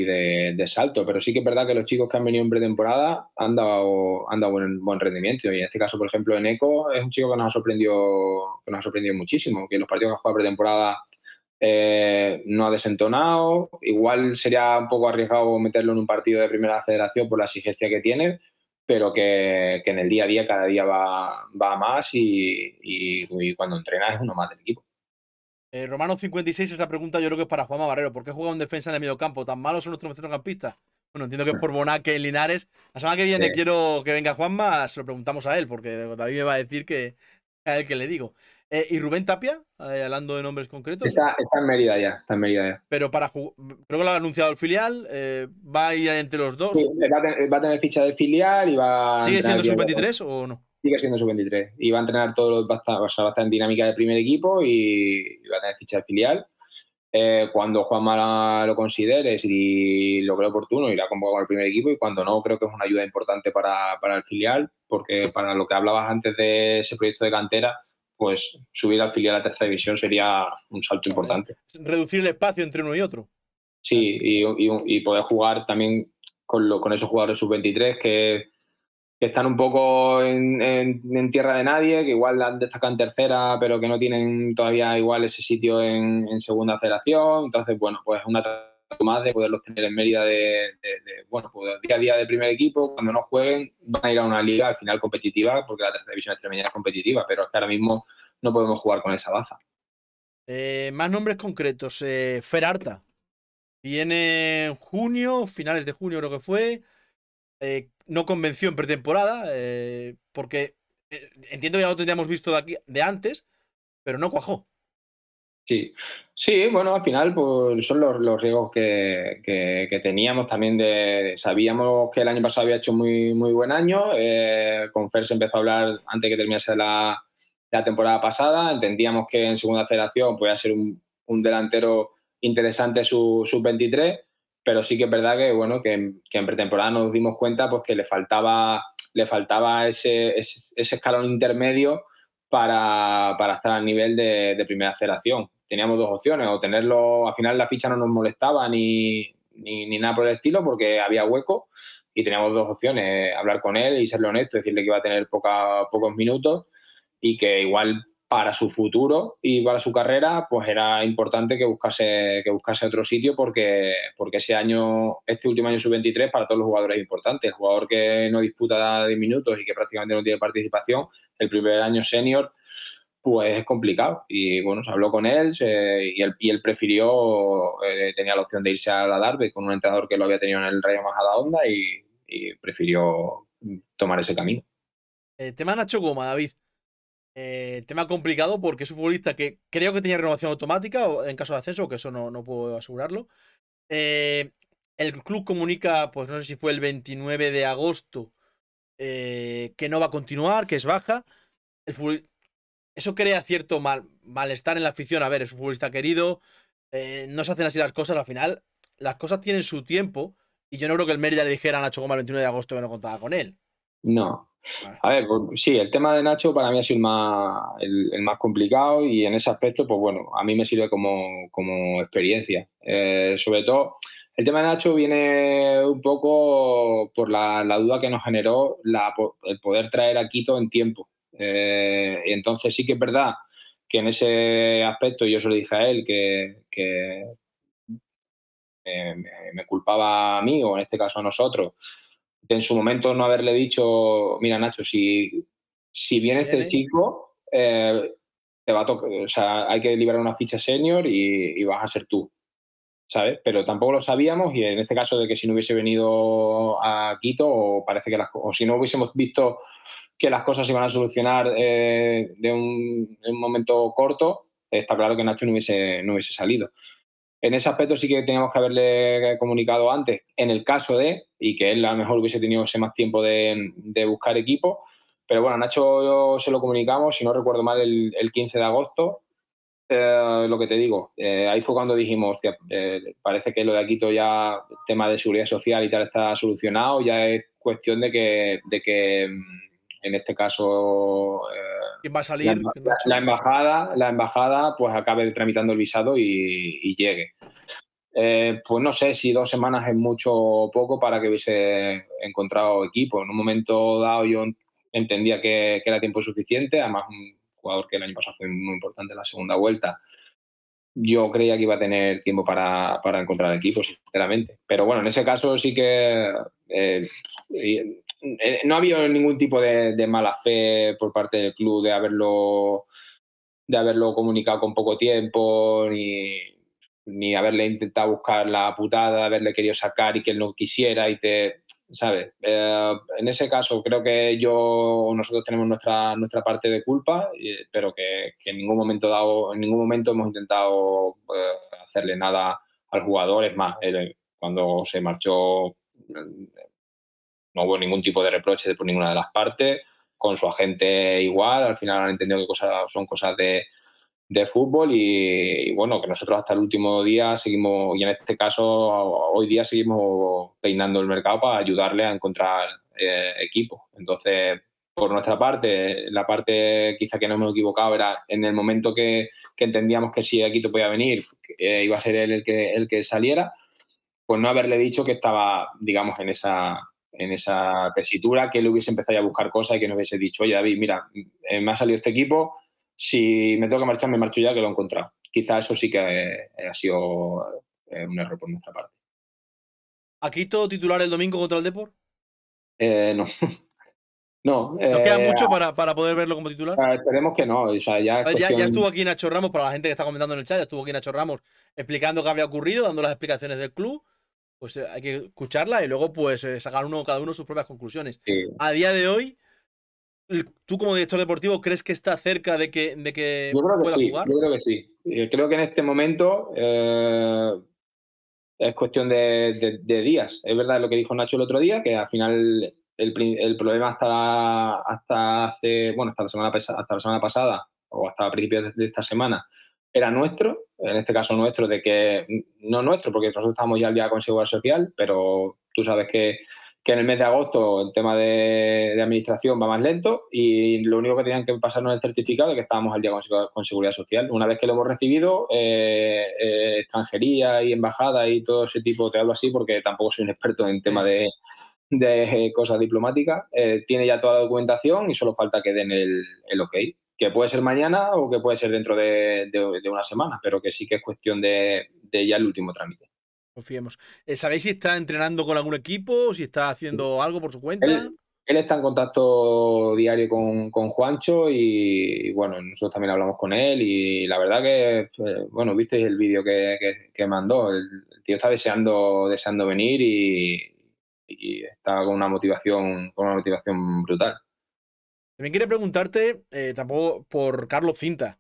de salto, pero sí que es verdad que los chicos que han venido en pretemporada han dado buen rendimiento. Y en este caso, por ejemplo, Eneco es un chico que nos ha sorprendido muchísimo, que en los partidos que ha jugado pretemporada no ha desentonado. Igual sería un poco arriesgado meterlo en un partido de primera federación por la exigencia que tiene, pero que en el día a día cada día va a más y cuando entrena es uno más del equipo. Romano 56 es la pregunta, yo creo que es para Juanma Barrero. ¿Por qué juega un defensa en el mediocampo? ¿Tan malos son nuestros centrocampistas? Bueno, entiendo que es por Bonaque en Linares. La semana que viene quiero que venga Juanma, se lo preguntamos a él, porque David me va a decir que a él que le digo. ¿Y Rubén Tapia? Hablando de nombres concretos. Está en Mérida ya, Pero creo que lo ha anunciado el filial, va a ir entre los dos. Sí, va a tener ficha de filial y va a ¿Sigue entrenar siendo sub-23 o no? Sigue siendo sub-23 y va a entrenar va a estar en dinámica de primer equipo y va a tener ficha de filial. Cuando Juanma lo considere, si lo cree oportuno, irá convocado al primer equipo, y cuando no, creo que es una ayuda importante para el filial, porque para lo que hablabas antes de ese proyecto de cantera, pues subir al filial a tercera división sería un salto importante. Reducir el espacio entre uno y otro. Sí, y poder jugar también con esos jugadores sub-23 que están un poco en tierra de nadie, que igual han destacado en tercera, pero que no tienen todavía igual ese sitio en segunda federación. Entonces, bueno, pues una tarea más de poderlos tener en Mérida bueno, pues día a día de primer equipo. Cuando no jueguen, van a ir a una liga al final competitiva, porque la tercera división extremeña es competitiva, pero es que ahora mismo no podemos jugar con esa baza. Más nombres concretos. Fer Arta. Viene en junio, finales de junio creo que fue. No convenció en pretemporada, porque entiendo que ya lo teníamos visto de antes, pero no cuajó. Sí, sí, bueno, al final pues son los riesgos que teníamos también. Sabíamos que el año pasado había hecho muy, muy buen año. Con Fer se empezó a hablar antes que terminase la temporada pasada. Entendíamos que en segunda federación podía ser un delantero interesante su sub-23, pero sí que es verdad que, bueno, que en pretemporada nos dimos cuenta pues que le faltaba ese escalón intermedio para estar al nivel de primera federación. Teníamos dos opciones, o tenerlo, al final la ficha no nos molestaba ni nada por el estilo, porque había hueco, y teníamos dos opciones: hablar con él y serle honesto, decirle que iba a tener pocos minutos y que igual para su futuro y para su carrera pues era importante que buscase otro sitio, porque este último año sub-23 para todos los jugadores es importante. El jugador que no disputa de minutos y que prácticamente no tiene participación el primer año senior, pues es complicado. Y bueno, se habló con él y él prefirió, tenía la opción de irse a la Darbe con un entrenador que lo había tenido en el Rayo Majadahonda, y prefirió tomar ese camino. Tema Nacho Goma, David. Tema complicado porque es un futbolista que creo que tenía renovación automática en caso de ascenso, que eso no puedo asegurarlo. El club comunica, pues no sé si fue el 29 de agosto, que no va a continuar, que es baja. Eso crea cierto malestar en la afición. A ver, es un futbolista querido, no se hacen así las cosas. Al final, las cosas tienen su tiempo, y yo no creo que el Mérida le dijera a Nacho Goma el 29 de agosto que no contaba con él. No. Vale. A ver, pues, sí, el tema de Nacho para mí ha sido el más complicado, y en ese aspecto, pues bueno, a mí me sirve como experiencia. Sobre todo, el tema de Nacho viene un poco por la duda que nos generó el poder traer a Quito en tiempo. Y entonces sí que es verdad que en ese aspecto yo se lo dije a él, que me culpaba a mí, o en este caso a nosotros, en su momento no haberle dicho: mira, Nacho, si viene este chico, te va a tocar, o sea, hay que liberar una ficha senior y vas a ser tú, ¿sabes? Pero tampoco lo sabíamos, y en este caso de que si no hubiese venido a Quito, o parece que o si no hubiésemos visto que las cosas se iban a solucionar de un momento corto, está claro que Nacho no hubiese salido. En ese aspecto sí que teníamos que haberle comunicado antes, en el caso y que él a lo mejor hubiese tenido ese más tiempo de buscar equipo, Pero bueno, a Nacho se lo comunicamos, si no recuerdo mal, el 15 de agosto. Lo que te digo, ahí fue cuando dijimos, hostia, parece que lo de Aquito ya, el tema de seguridad social y tal está solucionado, ya es cuestión en este caso ¿Quién va a salir? Nacho. la embajada pues acabe tramitando el visado y llegue. Pues no sé si 2 semanas es mucho o poco para que hubiese encontrado equipo. En un momento dado yo entendía que era tiempo suficiente, además un jugador que el año pasado fue muy importante en la segunda vuelta. Yo creía que iba a tener tiempo para encontrar equipo, sinceramente. Pero bueno, en ese caso sí que no ha habido ningún tipo de mala fe por parte del club de haberlo comunicado con poco tiempo, ni haberle intentado buscar la putada, haberle querido sacar y que él no quisiera ¿sabes? En ese caso creo que nosotros tenemos nuestra parte de culpa, pero que en ningún momento dado, en ningún momento hemos intentado hacerle nada al jugador. Es más, cuando se marchó no hubo ningún tipo de reproche por ninguna de las partes, con su agente igual, al final han entendido que son cosas de fútbol bueno, que nosotros hasta el último día seguimos, y en este caso hoy día seguimos peinando el mercado para ayudarle a encontrar equipos. Entonces, por nuestra parte, la parte quizá que nos hemos equivocado era en el momento que entendíamos que si Aquito podía venir, iba a ser él el que saliera, pues no haberle dicho que estaba, digamos, en esa tesitura, que él hubiese empezado a buscar cosas y que nos hubiese dicho, oye, David, mira, me ha salido este equipo, si me tengo que marchar, me marcho ya, que lo he encontrado. Quizá eso sí que ha sido un error por nuestra parte. ¿Aquito titular el domingo contra el Depor? No. No. ¿Nos queda mucho para poder verlo como titular? Esperemos que no. O sea, ya, A ver, ya estuvo aquí Nacho Ramos, para la gente que está comentando en el chat, ya estuvo aquí Nacho Ramos explicando qué había ocurrido, dando las explicaciones del club. Pues hay que escucharla y luego pues sacar cada uno sus propias conclusiones. Sí. A día de hoy, tú como director deportivo, ¿crees que está cerca de que yo creo que pueda sí, jugar? Yo creo que sí. Creo que en este momento es cuestión de días. Es verdad lo que dijo Nacho el otro día, que al final el problema hasta la semana pasada o hasta principios de esta semana era nuestro, en este caso nuestro, no nuestro, porque nosotros estamos ya al día con Seguridad Social, pero tú sabes que en el mes de agosto el tema de administración va más lento y lo único que tenían que pasarnos el certificado de que estábamos al día con Seguridad Social. Una vez que lo hemos recibido, extranjería y embajada y todo ese tipo, te hablo así porque tampoco soy un experto en tema de cosas diplomáticas, tiene ya toda la documentación y solo falta que den el ok, que puede ser mañana o que puede ser dentro de una semana, pero que sí que es cuestión de ya el último trámite. Confiemos. ¿Sabéis si está entrenando con algún equipo? ¿Si está haciendo algo por su cuenta? Él está en contacto diario con Juancho y bueno, nosotros también hablamos con él y la verdad que, bueno, visteis el vídeo que mandó. El tío está deseando venir y está con una motivación brutal. También quería preguntarte, tampoco por Carlos Cinta.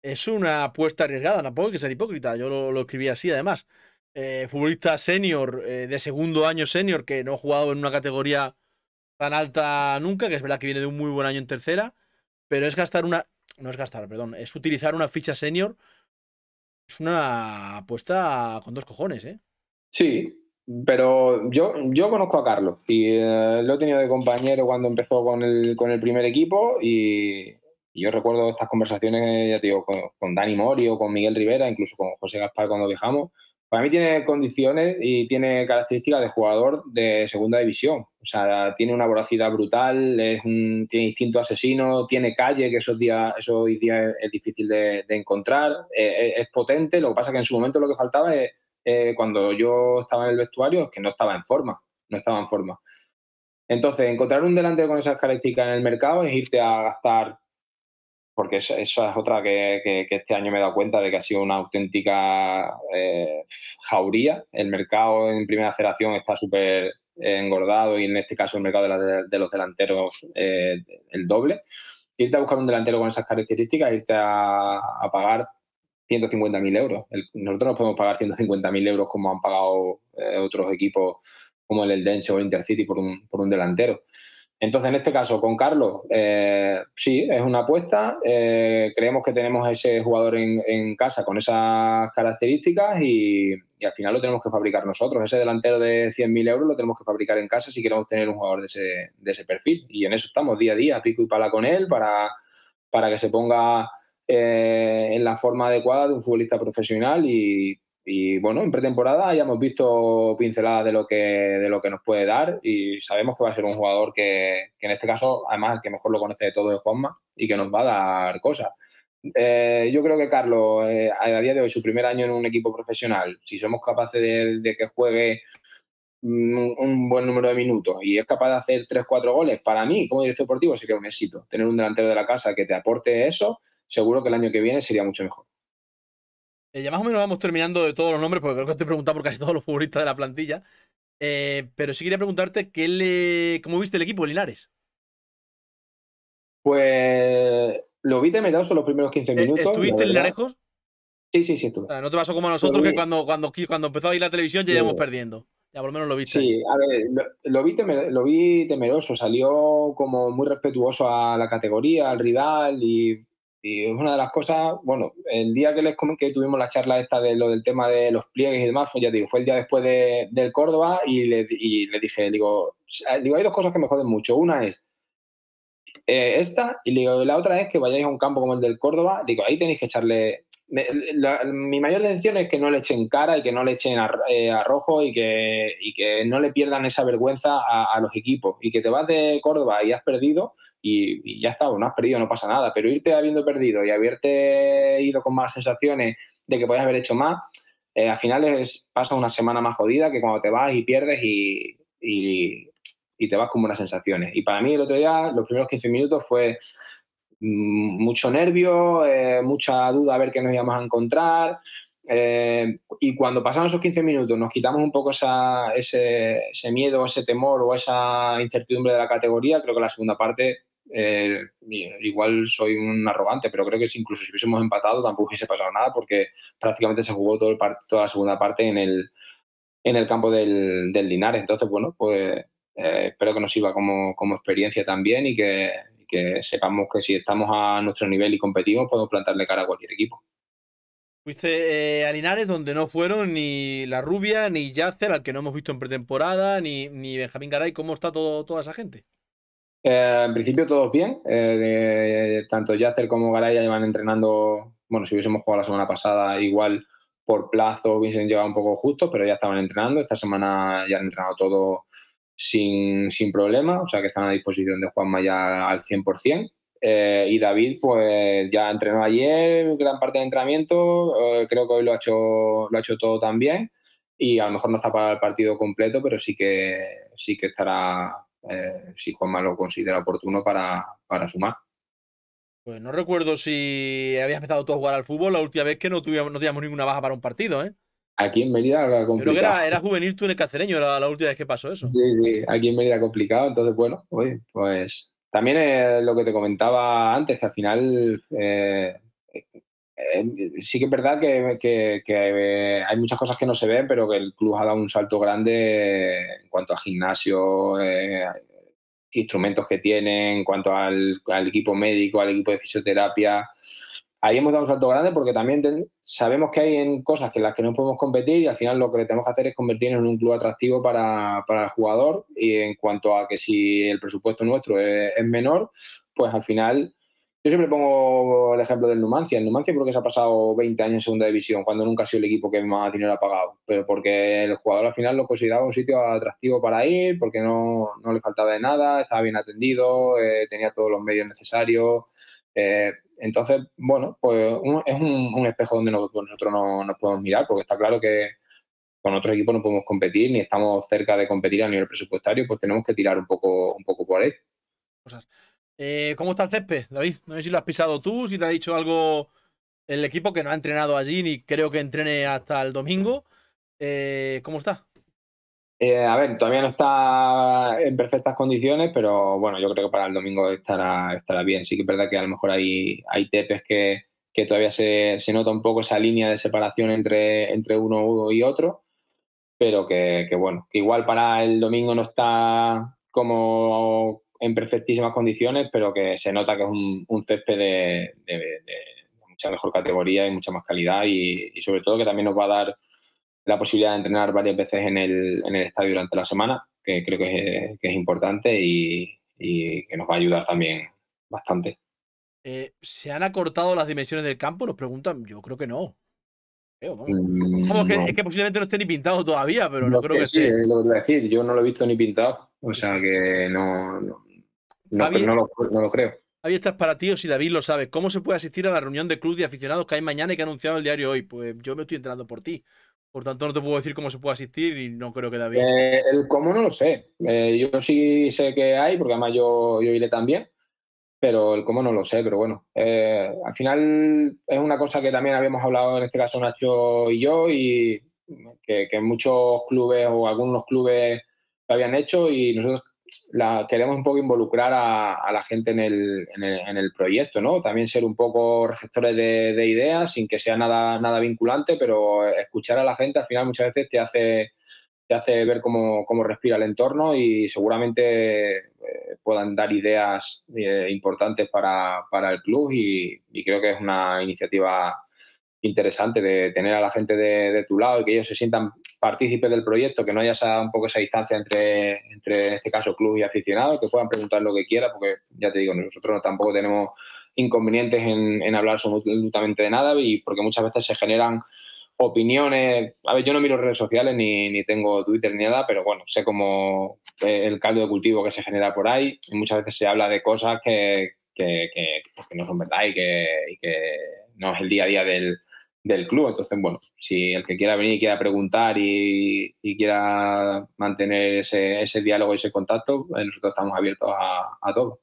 Es una apuesta arriesgada, tampoco hay que ser hipócrita. Yo lo escribí así, además. Futbolista senior, de segundo año senior, que no ha jugado en una categoría tan alta nunca, que es verdad que viene de un muy buen año en tercera, pero es gastar una. No es gastar, perdón, es utilizar una ficha senior. Es una apuesta con dos cojones, ¿eh? Sí, pero yo conozco a Carlos y lo he tenido de compañero cuando empezó con el primer equipo y yo recuerdo estas conversaciones, ya te digo, con Dani Mori o con Miguel Rivera, incluso con José Gaspar cuando viajamos. Para mí tiene condiciones y tiene características de jugador de segunda división. O sea, tiene una voracidad brutal, tiene instinto asesino, tiene calle, que eso hoy día es difícil de encontrar. Es potente, lo que pasa es que en su momento lo que faltaba es cuando yo estaba en el vestuario es que no estaba en forma, no estaba en forma. Entonces, encontrar un delantero con esas características en el mercado es irte a gastar, porque esa es otra que este año me he dado cuenta de que ha sido una auténtica jauría. El mercado en Primera Federación está súper engordado y en este caso el mercado de los delanteros el doble. Irte a buscar un delantero con esas características, irte a pagar 150.000 euros. Nosotros no podemos pagar 150.000 euros como han pagado otros equipos como el Eldense o el Intercity por un delantero. Entonces, en este caso, con Carlos, sí, es una apuesta. Creemos que tenemos ese jugador en casa con esas características y al final lo tenemos que fabricar nosotros. Ese delantero de 100.000 euros lo tenemos que fabricar en casa si queremos tener un jugador de ese perfil. Y en eso estamos día a día, pico y pala con él, para que se ponga en la forma adecuada de un futbolista profesional y bueno, en pretemporada ya hemos visto pinceladas de lo que nos puede dar y sabemos que va a ser un jugador que en este caso, además, el que mejor lo conoce de todo es Juanma y que nos va a dar cosas. Yo creo que Carlos, a día de hoy, su primer año en un equipo profesional, si somos capaces de que juegue un buen número de minutos y es capaz de hacer 3 4 goles, para mí, como director deportivo, sería un éxito. Tener un delantero de la casa que te aporte eso, seguro que el año que viene sería mucho mejor. Ya más o menos vamos terminando de todos los nombres, porque creo que te he preguntado por casi todos los futbolistas de la plantilla. Pero sí quería preguntarte cómo viste el equipo, Linares. Pues lo vi temeroso los primeros 15 minutos, la ¿Estuviste en verdad. Linarejos? Sí, sí, sí, estuve. O sea, no te pasó como a Lo nosotros que vi, cuando empezó a ir la televisión ya íbamos perdiendo. Ya por lo menos lo viste allí. sí, a ver, lo vi temeroso, salió como muy respetuoso a la categoría, al rival y es una de las cosas, bueno, el día que tuvimos la charla esta de lo del tema de los pliegues y demás, pues ya te digo, fue el día después del Córdoba y le dije, digo, hay dos cosas que me joden mucho. Una es esta, y digo, la otra es que vayáis a un campo como el del Córdoba, digo, ahí tenéis que echarle. Mi mayor decisión es que no le echen cara y que no le echen arrojo y que no le pierdan esa vergüenza a los equipos. Y que te vas de Córdoba y has perdido y ya está, no has perdido, no pasa nada. Pero irte habiendo perdido y haberte ido con malas sensaciones de que podías haber hecho más, al final pasa una semana más jodida que cuando te vas y pierdes y te vas con buenas sensaciones. Y para mí el otro día, los primeros 15 minutos fue mucho nervio, mucha duda a ver qué nos íbamos a encontrar. Y cuando pasaron esos 15 minutos nos quitamos un poco ese miedo, ese temor o esa incertidumbre de la categoría, creo que la segunda parte, igual soy un arrogante, pero creo que incluso si hubiésemos empatado tampoco hubiese pasado nada porque prácticamente se jugó toda la segunda parte en el campo del Linares. Entonces, bueno, pues espero que nos sirva como experiencia también y que sepamos que si estamos a nuestro nivel y competimos, podemos plantarle cara a cualquier equipo. Fuiste a Linares, donde no fueron ni La Rubia, ni Yacer, al que no hemos visto en pretemporada, ni Benjamín Garay. ¿Cómo está toda esa gente? En principio todos bien, tanto Yacer como Garay ya llevan entrenando, bueno, si hubiésemos jugado la semana pasada, igual por plazo hubiesen llegado un poco justos, pero ya estaban entrenando, esta semana ya han entrenado todo sin problema, o sea que están a disposición de Juanma ya al 100%. Y David, pues ya entrenó ayer, gran parte de entrenamiento, creo que hoy lo ha hecho todo también y a lo mejor no está para el partido completo, pero sí que estará si Juanma lo considera oportuno para sumar. Pues no recuerdo si habías empezado tú a jugar al fútbol la última vez que no teníamos ninguna baja para un partido, ¿eh? Aquí en Mérida era Yo creo que complicado. era juvenil tú en el Cacereño, era la última vez que pasó eso. Sí, sí, aquí en Mérida complicado. Entonces, bueno, oye, pues también es lo que te comentaba antes, que al final sí que es verdad que hay muchas cosas que no se ven, pero que el club ha dado un salto grande en cuanto a gimnasio, instrumentos que tienen, en cuanto al equipo médico, al equipo de fisioterapia. Ahí hemos dado un salto grande porque también sabemos que hay en cosas que en las que no podemos competir y al final lo que tenemos que hacer es convertirnos en un club atractivo para el jugador y en cuanto a que si el presupuesto nuestro es menor, pues al final yo siempre pongo el ejemplo del Numancia. El Numancia porque se ha pasado 20 años en segunda división cuando nunca ha sido el equipo que más dinero ha pagado, pero porque el jugador al final lo consideraba un sitio atractivo para ir, porque no le faltaba de nada, estaba bien atendido, tenía todos los medios necesarios. Entonces, bueno, pues es un espejo donde nosotros no nos podemos mirar, porque está claro que con otros equipos no podemos competir, ni estamos cerca de competir a nivel presupuestario, pues tenemos que tirar un poco por ahí. Cosas. ¿Cómo está el césped, David? No sé si lo has pisado tú, si te ha dicho algo el equipo que no ha entrenado allí, ni creo que entrene hasta el domingo. ¿Cómo está? A ver, todavía no está en perfectas condiciones, pero bueno, yo creo que para el domingo estará bien. Sí que es verdad que a lo mejor hay tepes que todavía se nota un poco esa línea de separación entre uno y otro, pero que bueno, que igual para el domingo no está como en perfectísimas condiciones, pero que se nota que es un césped de mucha mejor categoría y mucha más calidad y sobre todo que también nos va a dar la posibilidad de entrenar varias veces en el estadio durante la semana, que creo que es importante y que nos va a ayudar también bastante. ¿Se han acortado las dimensiones del campo? Nos preguntan. Yo creo que no. Vamos. Vamos, No, es que posiblemente no esté ni pintado todavía, pero no no creo sé, que sí, esté. es lo que te iba a decir. Yo no lo he visto ni pintado, o Sí, sea sí. que Javi, no lo creo. Javi, esta es para ti o si David lo sabe. ¿Cómo se puede asistir a la reunión de club de aficionados que hay mañana y que ha anunciado el diario hoy? Pues yo me estoy enterando por ti. Por tanto, no te puedo decir cómo se puede asistir y no creo que David. El cómo no lo sé. Yo sí sé que hay, porque además yo iré también, pero el cómo no lo sé. Pero bueno, al final es una cosa que también habíamos hablado en este caso Nacho y yo, y que muchos clubes o algunos clubes lo habían hecho y nosotros queremos un poco involucrar a la gente en el proyecto, ¿no? También ser un poco receptores de ideas sin que sea nada vinculante, pero escuchar a la gente al final muchas veces te hace ver cómo respira el entorno y seguramente puedan dar ideas importantes para el club y creo que es una iniciativa interesante de tener a la gente de tu lado y que ellos se sientan partícipes del proyecto, que no haya un poco esa distancia entre, en este caso, club y aficionado, que puedan preguntar lo que quieran, porque ya te digo, nosotros tampoco tenemos inconvenientes en hablar absolutamente de nada y porque muchas veces se generan opiniones. A ver, yo no miro redes sociales ni tengo Twitter ni nada, pero bueno, sé cómo el caldo de cultivo que se genera por ahí y muchas veces se habla de cosas pues, que no son verdad y que no es el día a día del club. Entonces, bueno, si el que quiera venir y quiera preguntar y quiera mantener ese diálogo y ese contacto, nosotros estamos abiertos a todo.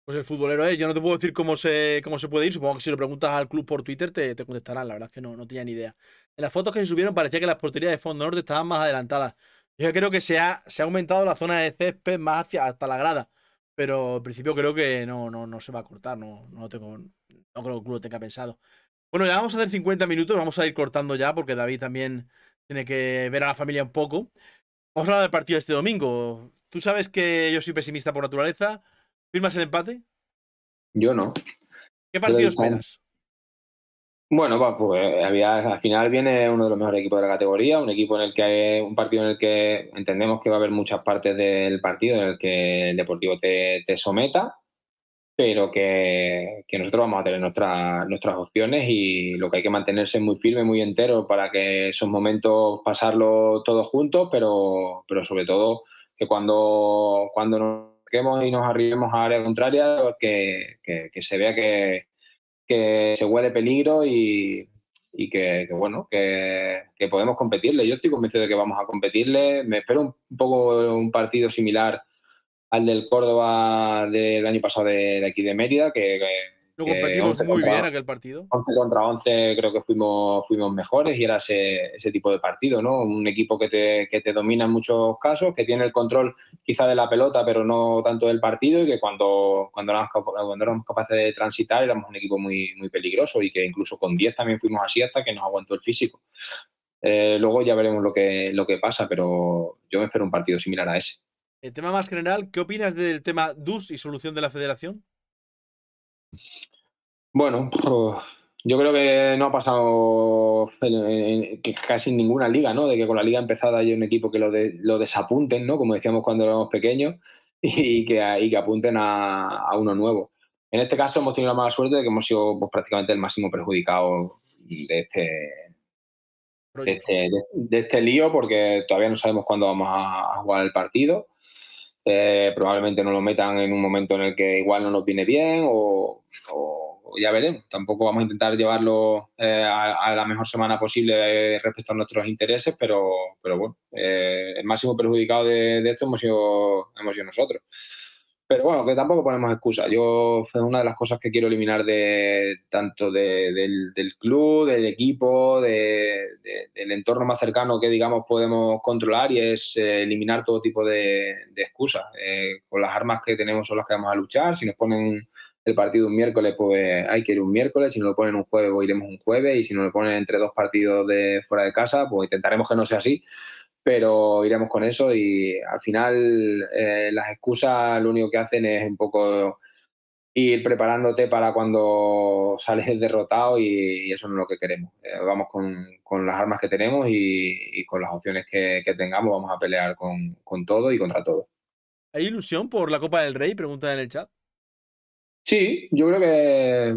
Pues el futbolero es. Yo no te puedo decir cómo se puede ir. Supongo que si lo preguntas al club por Twitter te contestarán. La verdad es que no tenía ni idea. En las fotos que se subieron parecía que las porterías de fondo norte estaban más adelantadas. Yo creo que se ha aumentado la zona de césped más hasta la grada. Pero en principio creo que no se va a cortar. No creo que el club lo tenga pensado. Bueno, ya vamos a hacer 50 minutos. Vamos a ir cortando ya porque David también tiene que ver a la familia un poco. Vamos a hablar del partido de este domingo. Tú sabes que yo soy pesimista por naturaleza. ¿Firmas el empate? Yo no. ¿Qué Yo lo he partido dicho. esperas? Bueno, pues al final viene uno de los mejores equipos de la categoría, un partido en el que entendemos que va a haber muchas partes del partido en el que el Deportivo te someta, pero que nosotros vamos a tener nuestras opciones y lo que hay que mantenerse muy firme, muy entero para que esos momentos pasarlo todos juntos, pero sobre todo que cuando nos quemos y nos arribemos a área contraria, que se vea que se huele peligro y bueno, que podemos competirle. Yo estoy convencido de que vamos a competirle. Me espero un poco un partido similar al del Córdoba del año pasado de aquí de Mérida, Lo que competimos muy bien aquel partido. 11 contra 11 creo que fuimos mejores y era ese tipo de partido, ¿no? Un equipo que te domina en muchos casos, que tiene el control quizá de la pelota, pero no tanto del partido y que cuando éramos capaces de transitar éramos un equipo muy peligroso y que incluso con 10 también fuimos así hasta que nos aguantó el físico. Luego ya veremos lo que pasa, pero yo me espero un partido similar a ese. El tema más general, ¿qué opinas del tema DUS y solución de la federación? Bueno, yo creo que no ha pasado que casi en ninguna liga, ¿no? De que con la liga empezada haya un equipo que lo desapunten, ¿no? Como decíamos cuando éramos pequeños, y que apunten a uno nuevo. En este caso hemos tenido la mala suerte de que hemos sido pues, prácticamente el máximo perjudicado de de Rollo. este, de este lío, porque todavía no sabemos cuándo vamos a jugar el partido. Probablemente nos lo metan en un momento en el que igual no nos viene bien o ya veremos. Tampoco vamos a intentar llevarlo a la mejor semana posible respecto a nuestros intereses, pero bueno, el máximo perjudicado de esto hemos sido nosotros. Pero bueno, que tampoco ponemos excusas. Es una de las cosas que quiero eliminar tanto del club, del equipo, del entorno más cercano que, digamos, podemos controlar y es eliminar todo tipo de excusas. Con las armas que tenemos son las que vamos a luchar. Si nos ponen el partido un miércoles, pues hay que ir un miércoles. Si nos lo ponen un jueves, pues iremos un jueves. Y si nos lo ponen entre dos partidos de fuera de casa, pues intentaremos que no sea así. pero iremos con eso y al final las excusas lo único que hacen es un poco ir preparándote para cuando sales derrotado y eso no es lo que queremos. Vamos con las armas que tenemos y con las opciones que tengamos, vamos a pelear con todo y contra todo. ¿Hay ilusión por la Copa del Rey? Pregunta en el chat. Sí, yo creo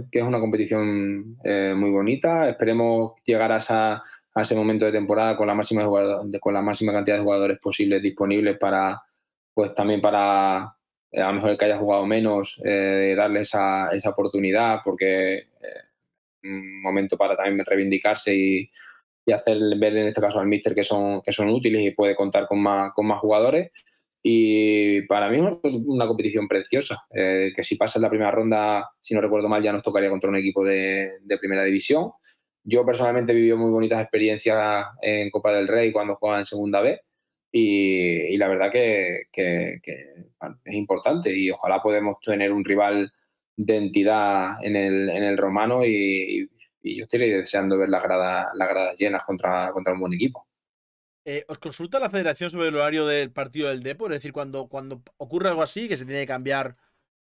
que es una competición muy bonita. Esperemos llegar a ese momento de temporada con con la máxima cantidad de jugadores posibles disponibles para, pues también para a lo mejor el que haya jugado menos, darle esa oportunidad, porque un momento para también reivindicarse y hacer ver en este caso al míster que son útiles y puede contar con más jugadores. Y para mí es una competición preciosa, que si pasa en la primera ronda, si no recuerdo mal, ya nos tocaría contra un equipo de primera división. Yo personalmente he vivido muy bonitas experiencias en Copa del Rey cuando jugaba en Segunda B y la verdad que es importante y ojalá podamos tener un rival de entidad en el Romano y yo estoy deseando ver las gradas llenas contra un buen equipo. ¿Os consulta la federación sobre el horario del partido del Depor? Es decir, cuando ocurre algo así, que se tiene que cambiar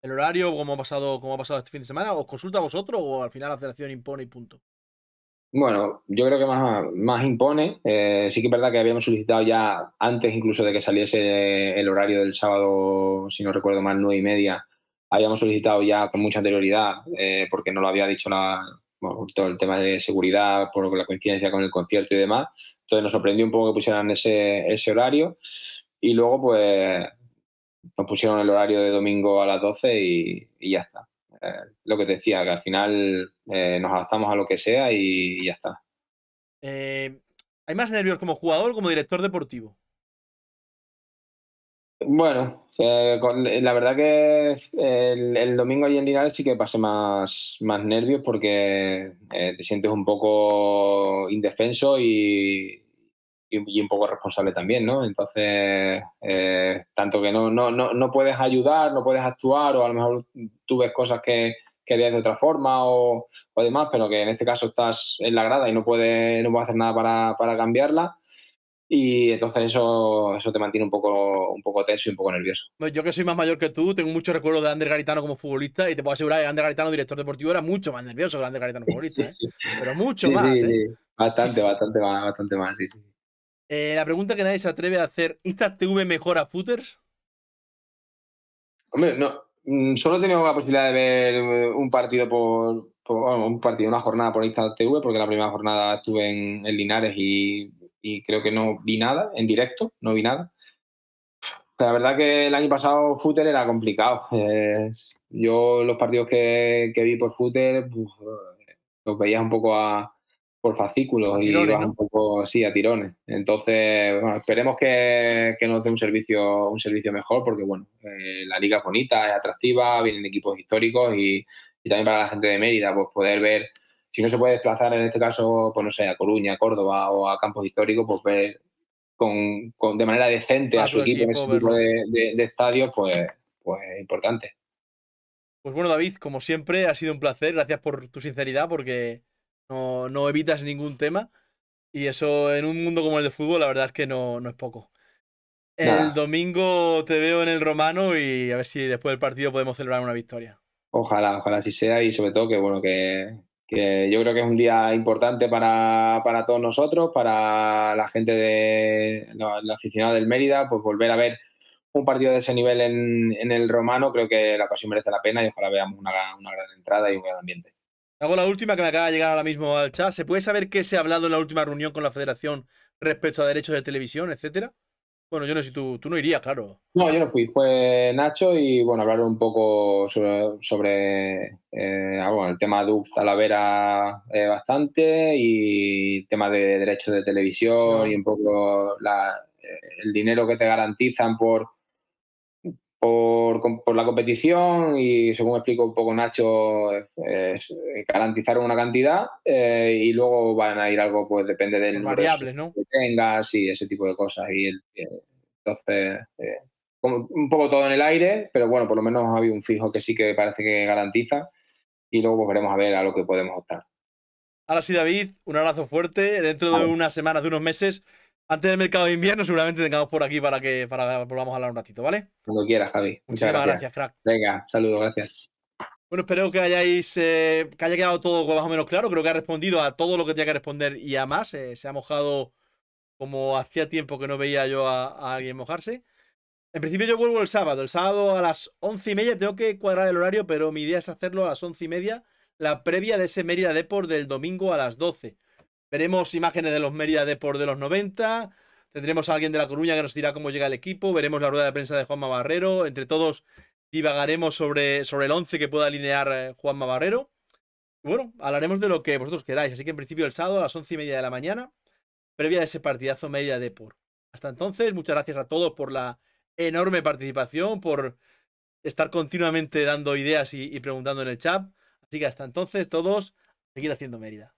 el horario, como ha pasado este fin de semana, ¿os consulta a vosotros o al final la federación impone y punto? Bueno, yo creo que más impone. Sí que es verdad que habíamos solicitado ya antes incluso de que saliese el horario del sábado, si no recuerdo mal, 9:30. Habíamos solicitado ya con mucha anterioridad, porque no lo había dicho bueno, todo el tema de seguridad, por la coincidencia con el concierto y demás. Entonces nos sorprendió un poco que pusieran ese horario. Y luego, pues, nos pusieron el horario de domingo a las 12 y ya está. Lo que te decía, que al final nos adaptamos a lo que sea y ya está. Eh, ¿Hay más nervios como jugador o como director deportivo? Bueno, la verdad que el domingo allí en Linares sí que pasé más nervios porque te sientes un poco indefenso y un poco responsable también, ¿no? Entonces, tanto que no puedes ayudar, no puedes actuar o a lo mejor tú ves cosas que harías de otra forma o demás, pero que en este caso estás en la grada y no puedes hacer nada para cambiarla. Y entonces eso te mantiene un poco tenso y un poco nervioso. Pues yo que soy más mayor que tú, tengo muchos recuerdos de Ander Garitano como futbolista y te puedo asegurar que Ander Garitano, director deportivo, era mucho más nervioso que Ander Garitano Sí, futbolista, ¿eh? sí. Pero mucho Sí, sí, más, ¿eh? sí. Bastante, Muchísimo. bastante más, sí, sí. La pregunta que nadie se atreve a hacer, ¿Instant TV mejora footers? Hombre, no, solo he tenido la posibilidad de ver un partido bueno, un partido, una jornada por Instant TV, porque la primera jornada estuve en Linares y creo que no vi nada en directo, no vi nada. La verdad que el año pasado fútbol era complicado. Yo los partidos que vi por fútbol los veías un poco por A fascículos y tirones, ibas un ¿no? poco, sí, a tirones. Entonces, bueno, esperemos que nos dé un servicio mejor porque, bueno, la liga es bonita, es atractiva, vienen equipos históricos y también para la gente de Mérida, pues poder ver, si no se puede desplazar en este caso, pues no sé, a Coruña, a Córdoba o a campos históricos, pues ver de manera decente a A su tu equipo en equipo ese tipo verlo. de estadios, pues es importante. Pues bueno, David, como siempre, ha sido un placer. Gracias por tu sinceridad, porque no evitas ningún tema. Y eso en un mundo como el de fútbol, la verdad es que no es poco. El Nada, domingo te veo en el Romano y a ver si después del partido podemos celebrar una victoria. ojalá así sea y sobre todo que, bueno, que yo creo que es un día importante para todos nosotros, para la gente la aficionada del Mérida, pues volver a ver un partido de ese nivel en el Romano, creo que la ocasión merece la pena y ojalá veamos una gran entrada y un gran ambiente. Hago la última que me acaba de llegar ahora mismo al chat. ¿Se puede saber qué se ha hablado en la última reunión con la federación respecto a derechos de televisión, etcétera? Bueno, yo no sé si tú no irías, claro. No, yo no fui, fue Nacho y bueno, hablaron un poco sobre bueno, el tema de Talavera bastante y el tema de derechos de televisión y un poco el dinero que te garantizan por la competición y según explico un poco Nacho, garantizaron una cantidad y luego van a ir algo, pues depende del Por número de variables, socios ¿no? que tengas y ese tipo de cosas. Entonces, como un poco todo en el aire, pero bueno, por lo menos ha habido un fijo que sí que parece que garantiza y luego pues, veremos a ver a lo que podemos optar. Ahora sí, David, un abrazo fuerte. Dentro de Vale, unas semanas, de unos meses, antes del mercado de invierno seguramente tengamos por aquí para que volvamos a hablar un ratito, ¿vale? Cuando quieras, Javi. Muchas Muchísimas gracias. gracias, crack. Venga, saludos, gracias. Bueno, espero que que haya quedado todo más o menos claro. Creo que ha respondido a todo lo que tenía que responder y a más. Se ha mojado como hacía tiempo que no veía yo a alguien mojarse. En principio yo vuelvo el sábado. El sábado a las 11:30 tengo que cuadrar el horario, pero mi idea es hacerlo a las 11:30, la previa de ese Mérida Depor del domingo a las 12. Veremos imágenes de los Mérida Depor de los 90. Tendremos a alguien de La Coruña que nos dirá cómo llega el equipo. Veremos la rueda de prensa de Juanma Barrero. Entre todos divagaremos sobre el 11 que pueda alinear Juanma Barrero. Y bueno, hablaremos de lo que vosotros queráis. Así que en principio el sábado a las 11:30 de la mañana, previa de ese partidazo Mérida Depor. Hasta entonces, muchas gracias a todos por la enorme participación, por estar continuamente dando ideas y preguntando en el chat. Así que hasta entonces, todos, seguir haciendo Mérida.